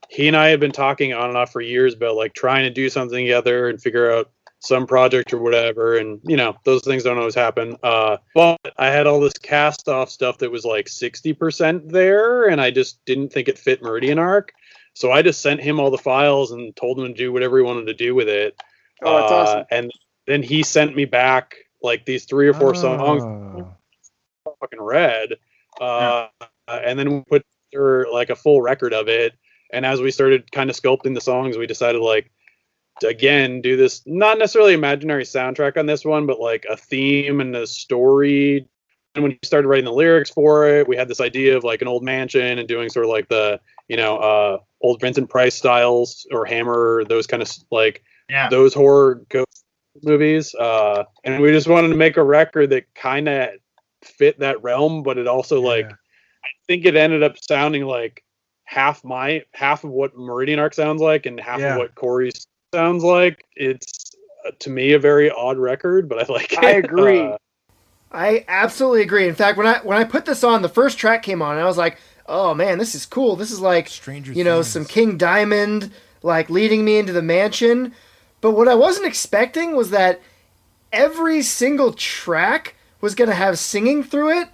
Speaker 6: he and I had been talking on and off for years about like trying to do something together and figure out some project or whatever. And, you know, those things don't always happen. But I had all this cast off stuff that was like 60% there, and I just didn't think it fit Meridian Arc. So I just sent him all the files and told him to do whatever he wanted to do with it.
Speaker 2: Oh, that's awesome.
Speaker 6: And then he sent me back like these 3 or 4 songs, fucking read, and then we put together like a full record of it. And as we started kind of sculpting the songs, we decided like to again do this, not necessarily imaginary soundtrack on this one, but like a theme and a story. And when he started writing the lyrics for it, we had this idea of like an old mansion and doing sort of like the, old Vincent Price styles or Hammer, those kind of like those horror ghost movies. And we just wanted to make a record that kind of fit that realm, but it also like, I think it ended up sounding like half of what Meridian Arc sounds like and half of what Corey's sounds like. It's to me a very odd record, but I like it.
Speaker 9: I agree.
Speaker 2: I absolutely agree. In fact, when I put this on, the first track came on, and I was like, "Oh man, this is cool. This is like some King Diamond like leading me into the mansion." But what I wasn't expecting was that every single track was going to have singing through it,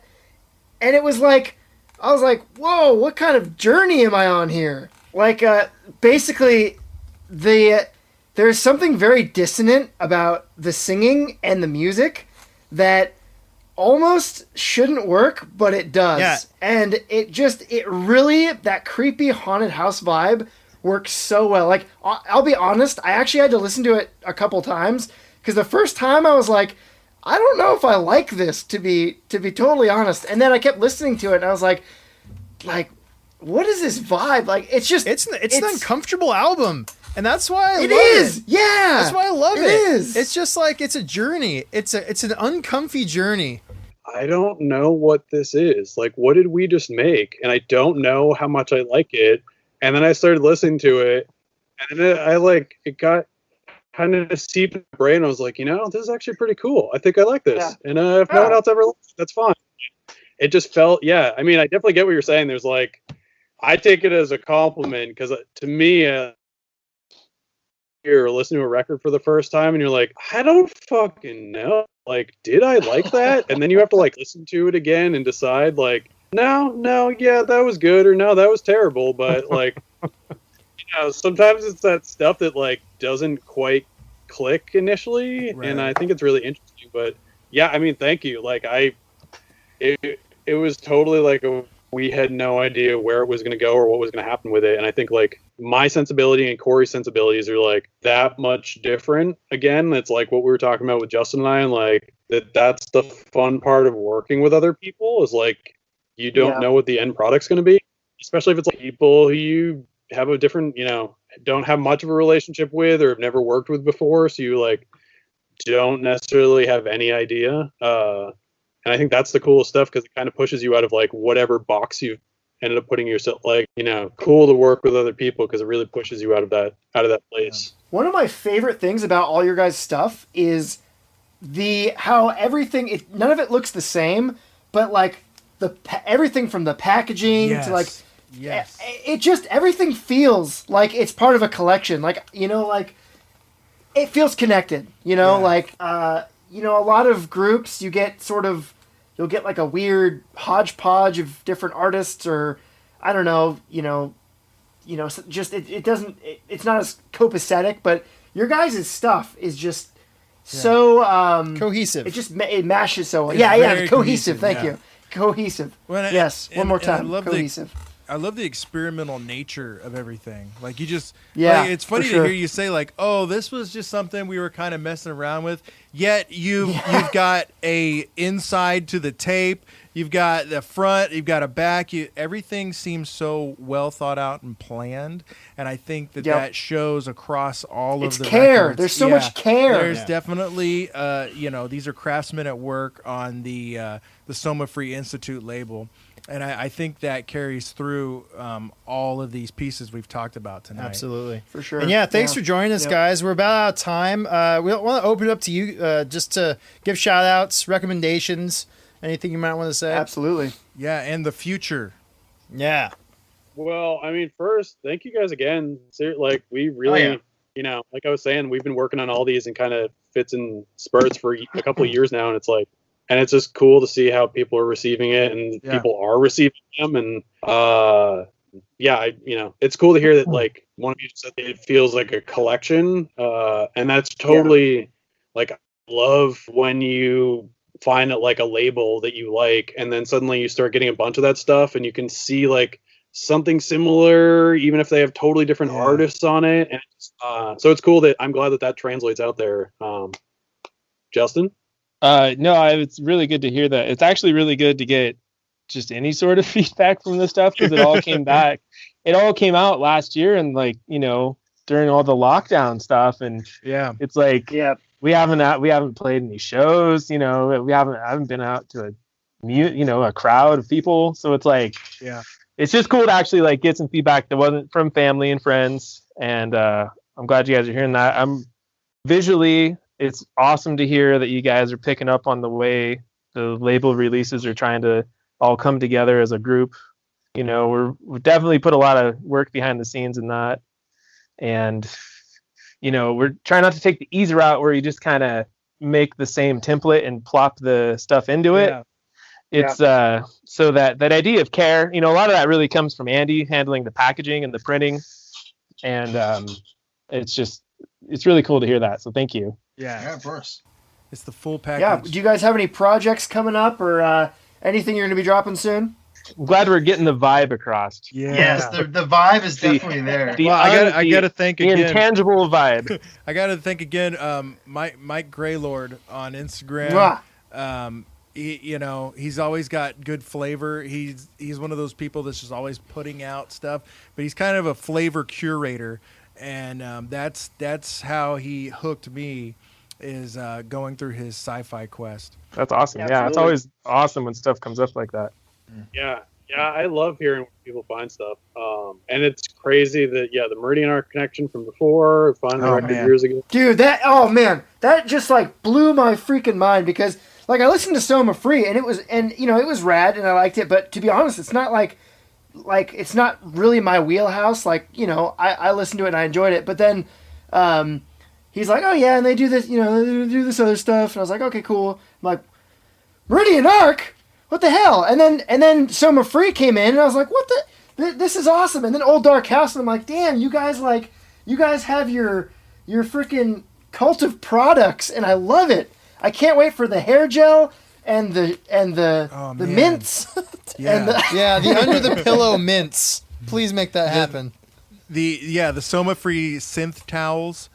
Speaker 2: and it was like I was like, "Whoa, what kind of journey am I on here?" Like basically there's something very dissonant about the singing and the music that almost shouldn't work, but it does.
Speaker 5: Yeah.
Speaker 2: And it really, that creepy haunted house vibe works so well. Like, I'll be honest, I actually had to listen to it a couple times, because the first time I was like, I don't know if I like this, to be totally honest. And then I kept listening to it, and I was like, what is this vibe? Like, it's
Speaker 5: an uncomfortable album. And that's why I love it.
Speaker 2: It is, yeah.
Speaker 5: That's why I love it.
Speaker 2: It is.
Speaker 5: It's just like, it's a journey. It's an uncomfy journey.
Speaker 6: I don't know what this is. Like, what did we just make? And I don't know how much I like it. And then I started listening to it, and then it got kind of seeped in my brain. I was like, this is actually pretty cool. I think I like this. Yeah. And if no one else ever likes it, that's fine. It just felt, I mean, I definitely get what you're saying. There's like, I take it as a compliment, because to me, you're listening to a record for the first time and you're like, I don't fucking know. Like, did I like that? And then you have to like listen to it again and decide like, no, yeah, that was good, or no, that was terrible. But like, sometimes it's that stuff that like doesn't quite click initially. Right. And I think it's really interesting. But yeah, I mean, thank you. Like it was totally like we had no idea where it was going to go or what was going to happen with it. And I think like my sensibility and Corey's sensibilities are like that much different. Again, it's like what we were talking about with Justin and I, and like that's the fun part of working with other people, is like you don't know what the end product's going to be, especially if it's like people who you have a different, don't have much of a relationship with or have never worked with before. So you like don't necessarily have any idea. And I think that's the coolest stuff, because it kind of pushes you out of like whatever box you've ended up putting yourself, like, cool to work with other people, because it really pushes you out of that place.
Speaker 2: One of my favorite things about all your guys' stuff is how everything, none of it looks the same, but like everything from the packaging to like, it just, everything feels like it's part of a collection. Like, like it feels connected, like, a lot of groups, you'll get like a weird hodgepodge of different artists, or I don't know, just it doesn't, it's not as copacetic, but your guys' stuff is just so
Speaker 5: cohesive.
Speaker 2: It mashes so well. Yeah, cohesive. Thank you. Cohesive. Yes, one more time. Cohesive.
Speaker 8: I love the experimental nature of everything. Like, you just, like, it's funny to hear you say like, oh, this was just something we were kind of messing around with. Yet you've got a inside to the tape. You've got the front. You've got a back. Everything seems so well thought out and planned. And I think that shows across all of the
Speaker 2: care.
Speaker 8: records.
Speaker 2: There's so much care.
Speaker 8: There's definitely, these are craftsmen at work on the Soma Free Institute label. And I think that carries through all of these pieces we've talked about tonight.
Speaker 5: Absolutely.
Speaker 2: For sure.
Speaker 5: And thanks for joining us, guys. We're about out of time. We want to open it up to you just to give shout-outs, recommendations, anything you might want to say.
Speaker 2: Absolutely.
Speaker 8: Yeah, and the future.
Speaker 5: Yeah.
Speaker 6: Well, I mean, first, thank you guys again. Like, we really, like I was saying, we've been working on all these in kind of fits and spurts for a couple of years now, and it's like, and it's just cool to see how people are receiving it, and people are receiving them. And it's cool to hear that like one of you said it feels like a collection. And that's totally Like, I love when you find like a label that you like, and then suddenly you start getting a bunch of that stuff, and you can see like something similar, even if they have totally different artists on it. And so it's cool that I'm glad that translates out there. Justin?
Speaker 4: No, it's really good to hear that. It's actually really good to get just any sort of feedback from this stuff, because it all came back. It all came out last year, and like, during all the lockdown stuff, and it's like, we haven't played any shows, I haven't been out to a crowd of people, so it's like, it's just cool to actually like get some feedback that wasn't from family and friends, and I'm glad you guys are hearing that. Visually, it's awesome to hear that you guys are picking up on the way the label releases are trying to all come together as a group. We've definitely put a lot of work behind the scenes in that, and we're trying not to take the easy route where you just kind of make the same template and plop the stuff into it. It's so that idea of care, a lot of that really comes from Andy handling the packaging and the printing, and it's really cool to hear that. So thank you.
Speaker 11: Yeah, of course.
Speaker 8: It's the full package.
Speaker 2: Yeah. Do you guys have any projects coming up or anything you're going to be dropping soon?
Speaker 4: I'm glad we're getting the vibe across.
Speaker 11: Yeah. Yes, the vibe is definitely there.
Speaker 8: I gotta thank again.
Speaker 4: The intangible vibe.
Speaker 8: I gotta thank again. Mike Greylord on Instagram. He's always got good flavor. He's one of those people that's just always putting out stuff, but he's kind of a flavor curator, and that's how he hooked me, is going through his sci-fi quest.
Speaker 4: That's awesome. Yeah, it's always awesome when stuff comes up like that.
Speaker 6: Yeah, I love hearing when people find stuff. And it's crazy that the Meridian Art connection from before, finding the record years ago.
Speaker 2: Dude, that just like blew my freaking mind, because like I listened to Soma Free and it was rad and I liked it, but to be honest, it's not like it's not really my wheelhouse. Like, I listened to it and I enjoyed it, but then he's like, oh yeah, and they do this, they do this other stuff, and I was like, okay, cool. I'm like, Meridian Arc? What the hell? And then Soma Free came in, and I was like, what the? This is awesome. And then Old Dark House, and I'm like, damn, you guys have your freaking cult of products, and I love it. I can't wait for the hair gel and the mints.
Speaker 5: The under the pillow mints. Please make that happen.
Speaker 8: The Soma Free synth towels.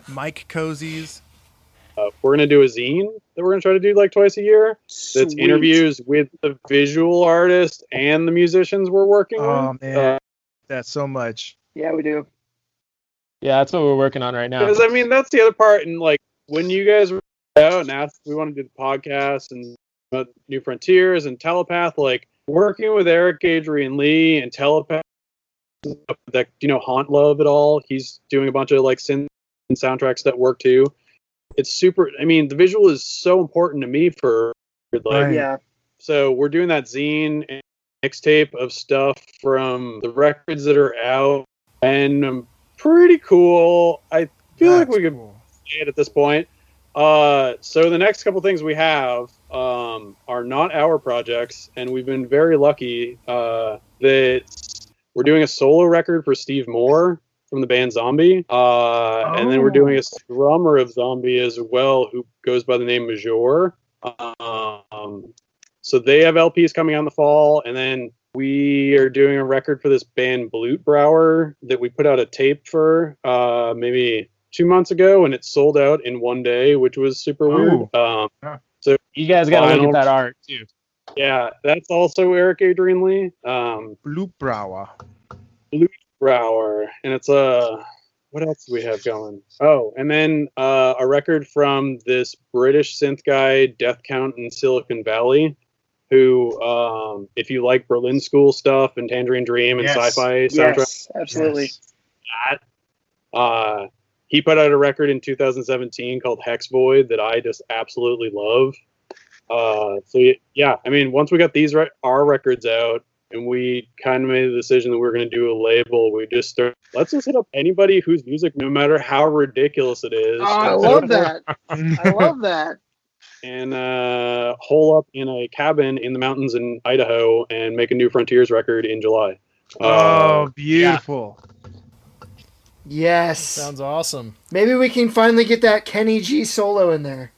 Speaker 8: Mic cozies.
Speaker 6: We're going to do a zine that we're going to try to do like twice a year. That's interviews with the visual artist and the musicians we're working with.
Speaker 10: Oh, man. That's so much.
Speaker 2: Yeah, we do.
Speaker 4: Yeah, that's what we're working on right now.
Speaker 6: Because, that's the other part. And, like, when you guys were out and asked if we want to do the podcast and New Frontiers and Telepath, like, working with Eric, Adrian Lee, and Telepath, that, Haunt Love at all. He's doing a bunch of, like, synth soundtracks that work, too. It's super. The visual is so important to me for So we're doing that zine and mixtape of stuff from the records that are out, and pretty cool. I feel like we could say it at this point. So the next couple things we have are not our projects, and we've been very lucky that we're doing a solo record for Steve Moore from the band Zombie. And then we're doing a drummer of Zombie as well, who goes by the name Major. So they have LPs coming out in the fall, and then we are doing a record for this band Blutbrower that we put out a tape for maybe 2 months ago, and it sold out in one day, which was super weird. So
Speaker 4: you guys got to look at that art too.
Speaker 6: Yeah, that's also Eric Adrian Lee.
Speaker 10: Blutbrower.
Speaker 6: And it's what else do we have going? Oh, and then a record from this British synth guy, Death Count in Silicon Valley, who, if you like Berlin School stuff and Tangerine Dream and sci-fi soundtrack,
Speaker 2: absolutely.
Speaker 6: He put out a record in 2017 called Hex Void that I just absolutely love. So yeah, once we got our records out, and we kind of made the decision that we're going to do a label, let's just hit up anybody whose music, no matter how ridiculous it is.
Speaker 9: Oh, I love that. I love that.
Speaker 6: And hole up in a cabin in the mountains in Idaho and make a New Frontiers record in July.
Speaker 10: Beautiful.
Speaker 2: Yes.
Speaker 5: Sounds awesome.
Speaker 2: Maybe we can finally get that Kenny G solo in there.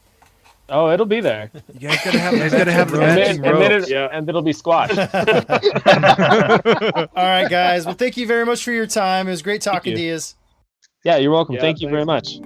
Speaker 4: Oh, it'll be there.
Speaker 10: You guys gotta have the matching ropes.
Speaker 4: And it'll be squashed.
Speaker 5: All right, guys. Well, thank you very much for your time. It was great talking to you.
Speaker 4: Yeah, you're welcome.
Speaker 6: Yeah,
Speaker 4: Thank you very much.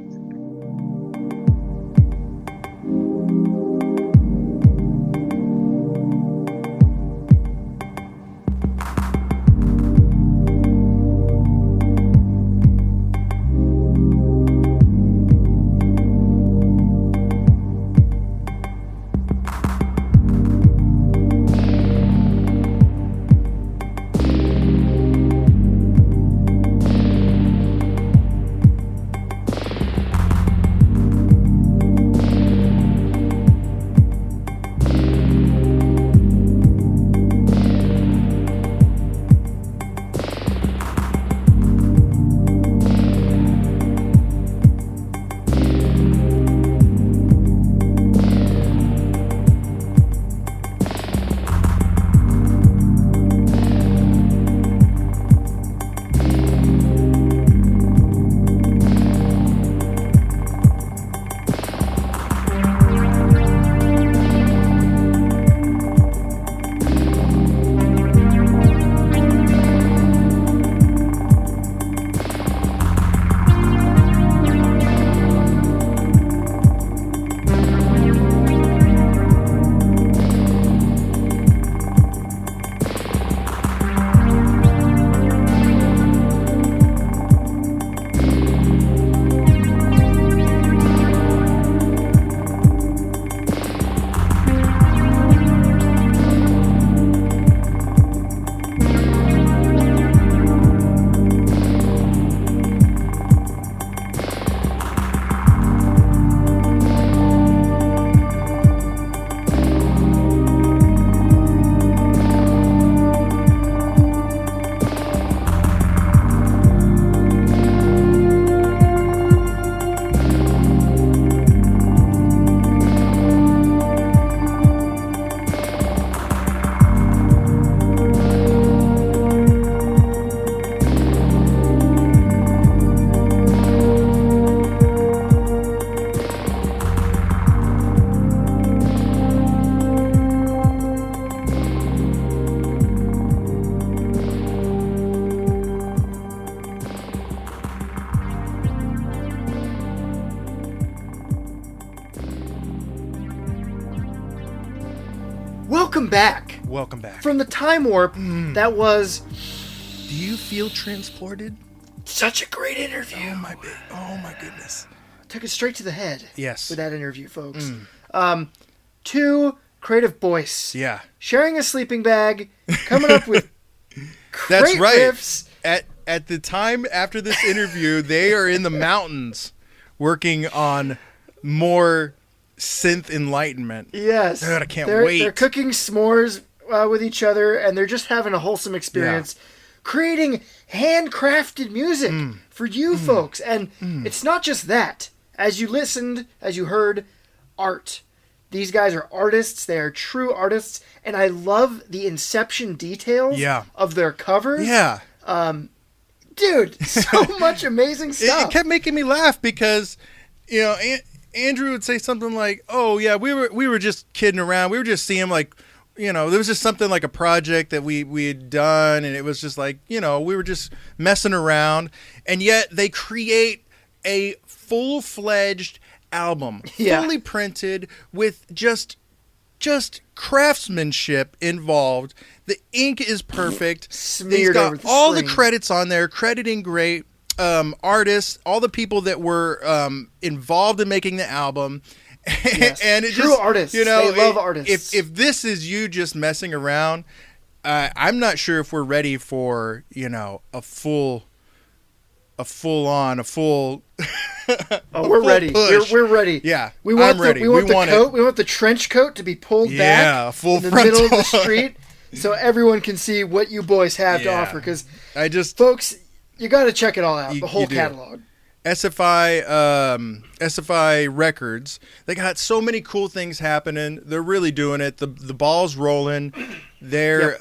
Speaker 2: Welcome back.
Speaker 8: Welcome back.
Speaker 2: From the time warp that was...
Speaker 8: Do you feel transported?
Speaker 2: Such a great interview.
Speaker 8: Oh my goodness.
Speaker 2: Took it straight to the head.
Speaker 8: Yes.
Speaker 2: With that interview, folks. 2, creative boice.
Speaker 8: Yeah.
Speaker 2: Sharing a sleeping bag, coming up with
Speaker 8: That's
Speaker 2: great
Speaker 8: right.
Speaker 2: riffs.
Speaker 8: At the time after this interview, they are in the mountains working on more synth enlightenment.
Speaker 2: Yes.
Speaker 8: Dude, I can't wait.
Speaker 2: They're cooking s'mores with each other, and they're just having a wholesome experience, creating handcrafted music for you folks. And it's not just that. As you listened, as you heard, art. These guys are artists. They are true artists. And I love the inception details of their covers.
Speaker 8: Yeah.
Speaker 2: Dude, so much amazing stuff.
Speaker 8: It kept making me laugh because, you know, Andrew would say something like, "Oh yeah, we were just kidding around. We were just seeing like, you know, there was just something like a project that we had done, and it was just like, you know, we were just messing around." And yet they create a full-fledged album, fully printed with just craftsmanship involved. The ink is perfect. He's got all the credits on there, crediting great artists, all the people that were involved in making the album. And it
Speaker 2: true artists.
Speaker 8: You know,
Speaker 2: they love artists.
Speaker 8: If this is you just messing around, I'm not sure if we're ready for, you know, a full.
Speaker 2: We're ready. We're ready.
Speaker 8: Yeah,
Speaker 2: we want
Speaker 8: I'm ready.
Speaker 2: We want the
Speaker 8: want
Speaker 2: coat. We want the trench coat to be pulled back
Speaker 8: full
Speaker 2: in the
Speaker 8: frontal.
Speaker 2: middle of the street, so everyone can see what you boys have to offer. Because folks, you got to check it all out. The whole catalog.
Speaker 8: SFI Records. They got so many cool things happening. They're really doing it. The ball's rolling. They're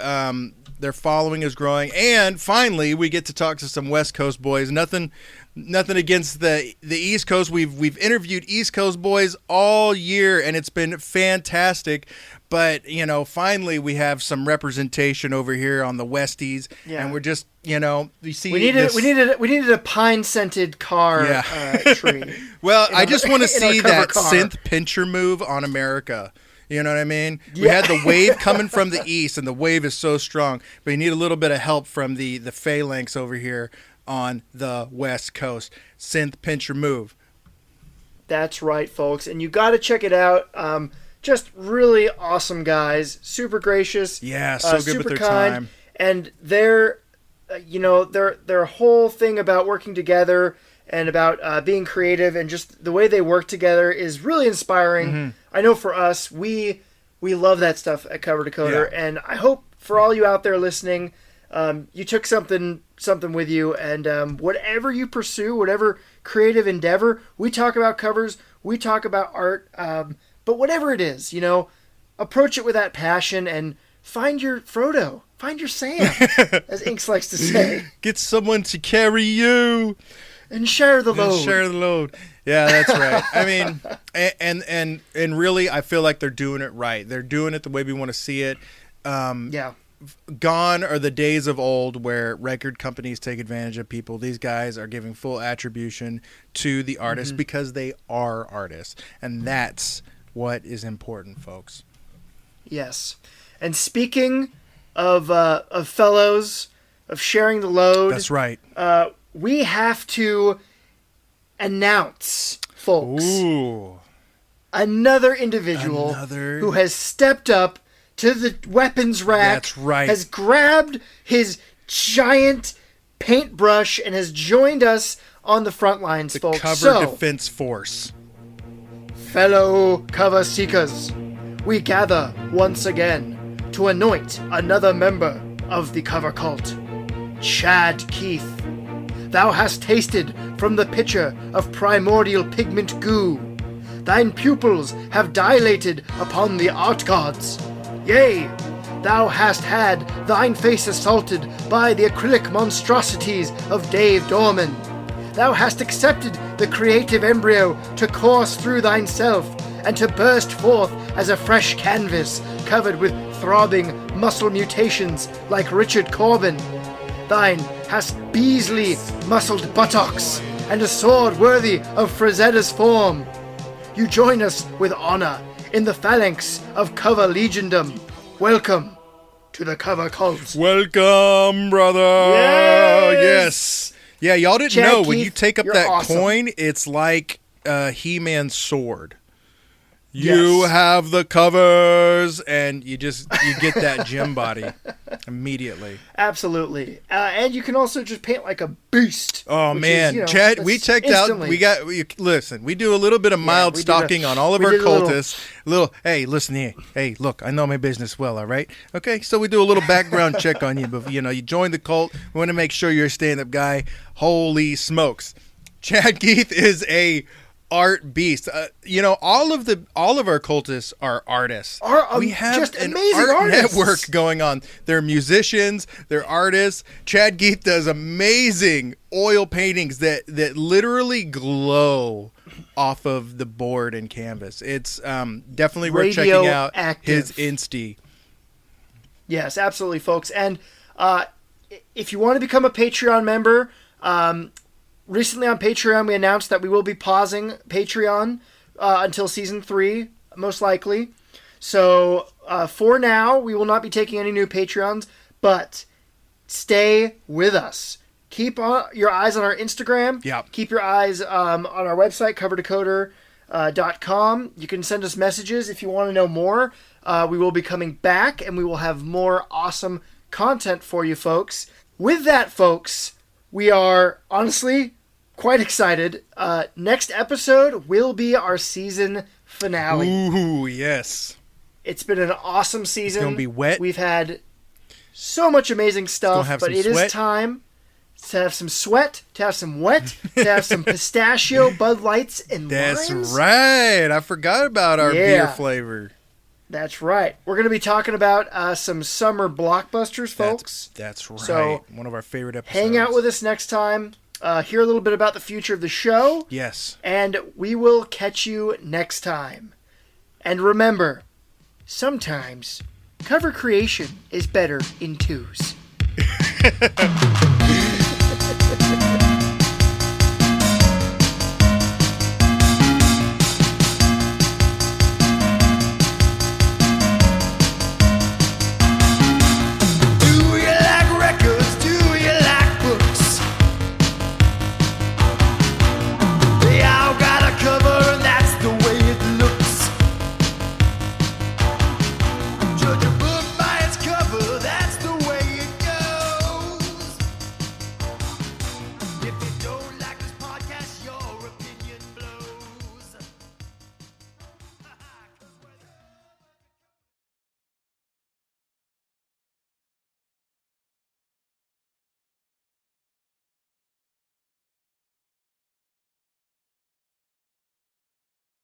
Speaker 8: Their following is growing, and finally, we get to talk to some West Coast boys. Nothing against the East Coast. We've interviewed East Coast boys all year, and it's been fantastic. But finally, we have some representation over here on the Westies, and we're just we see
Speaker 2: we needed a pine scented car tree.
Speaker 8: Well, I just want to see that synth pincher move on America. You know what I mean? Yeah. We had the wave coming from the east, and the wave is so strong. But you need a little bit of help from the phalanx over here on the West Coast. Synth pincher move.
Speaker 2: That's right, folks. And you got to check it out. Just really awesome guys. Super gracious.
Speaker 8: Yeah, so good with their
Speaker 2: kind.
Speaker 8: time.
Speaker 2: And their whole thing about working together and about being creative and just the way they work together is really inspiring. Mm-hmm. I know for us, we love that stuff at Cover Decoder, and I hope for all you out there listening, you took something with you, and whatever you pursue, whatever creative endeavor, we talk about covers, we talk about art, but whatever it is, approach it with that passion and find your Frodo, find your Sam, as Inks likes to say.
Speaker 8: Get someone to carry you.
Speaker 2: And share the
Speaker 8: load. Yeah, that's right. I mean, and really, I feel like they're doing it right. They're doing it the way we want to see it. Gone are the days of old where record companies take advantage of people. These guys are giving full attribution to the artists because they are artists, and that's what is important, folks.
Speaker 2: Yes. And speaking of fellows, of sharing the load.
Speaker 8: That's right.
Speaker 2: We have to announce, folks, another individual who has stepped up to the weapons rack.
Speaker 8: That's right.
Speaker 2: Has grabbed his giant paintbrush and has joined us on the front lines, folks.
Speaker 8: The Cover Defense Force.
Speaker 2: Fellow cover seekers, we gather once again to anoint another member of the cover cult, Chad Keith. Thou hast tasted from the pitcher of primordial pigment goo. Thine pupils have dilated upon the art gods. Yea, thou hast had thine face assaulted by the acrylic monstrosities of Dave Dorman. Thou hast accepted the creative embryo to course through thyself and to burst forth as a fresh canvas covered with throbbing muscle mutations like Richard Corbin. Thine hast Beasley muscled buttocks and a sword worthy of Frazetta's form. You join us with honor in the phalanx of Cover Legiondom. Welcome to the Cover Cult.
Speaker 8: Welcome, brother. Yes. Yeah, y'all didn't
Speaker 2: Chad
Speaker 8: know
Speaker 2: Keith,
Speaker 8: when you take up that
Speaker 2: awesome.
Speaker 8: coin, it's like He-Man's sword. You have the covers, and you get that gym body immediately.
Speaker 2: Absolutely, and you can also just paint like a beast.
Speaker 8: Oh man, Chad, we checked instantly. Listen, we do a little bit of mild stalking on all of our cultists. Hey, listen here. Hey, look, I know my business well. All right, okay. So we do a little background check on you, but you join the cult. We want to make sure you're a stand-up guy. Holy smokes, Chad Keith is a art beast. All of our cultists are artists. We have
Speaker 2: just
Speaker 8: an
Speaker 2: amazing
Speaker 8: art
Speaker 2: artists.
Speaker 8: network going on. They're musicians, they're artists. Chad Keith does amazing oil paintings that literally glow off of the board and canvas. It's definitely worth checking out his Insta.
Speaker 2: Yes, absolutely, folks. And if you want to become a Patreon member, recently on Patreon, we announced that we will be pausing Patreon until Season 3, most likely. So, for now, we will not be taking any new Patreons, but stay with us. Keep your eyes on our Instagram.
Speaker 8: Yep.
Speaker 2: Keep your eyes on our website, coverdecoder.com. You can send us messages if you want to know more. We will be coming back, and we will have more awesome content for you folks. With that, folks, we are honestly quite excited. Next episode will be our season finale.
Speaker 8: Ooh, yes.
Speaker 2: It's been an awesome season.
Speaker 8: It's going to be wet.
Speaker 2: We've had so much amazing stuff, but it is time to have some sweat, to have some wet, to have some pistachio, Bud Lights, and
Speaker 8: That's
Speaker 2: limes.
Speaker 8: right. I forgot about our beer flavor.
Speaker 2: That's right. We're going to be talking about some summer blockbusters, folks.
Speaker 8: That's right.
Speaker 2: So,
Speaker 8: one of our favorite episodes.
Speaker 2: Hang out with us next time. Hear a little bit about the future of the show.
Speaker 8: Yes.
Speaker 2: And we will catch you next time. And remember, sometimes cover creation is better in twos.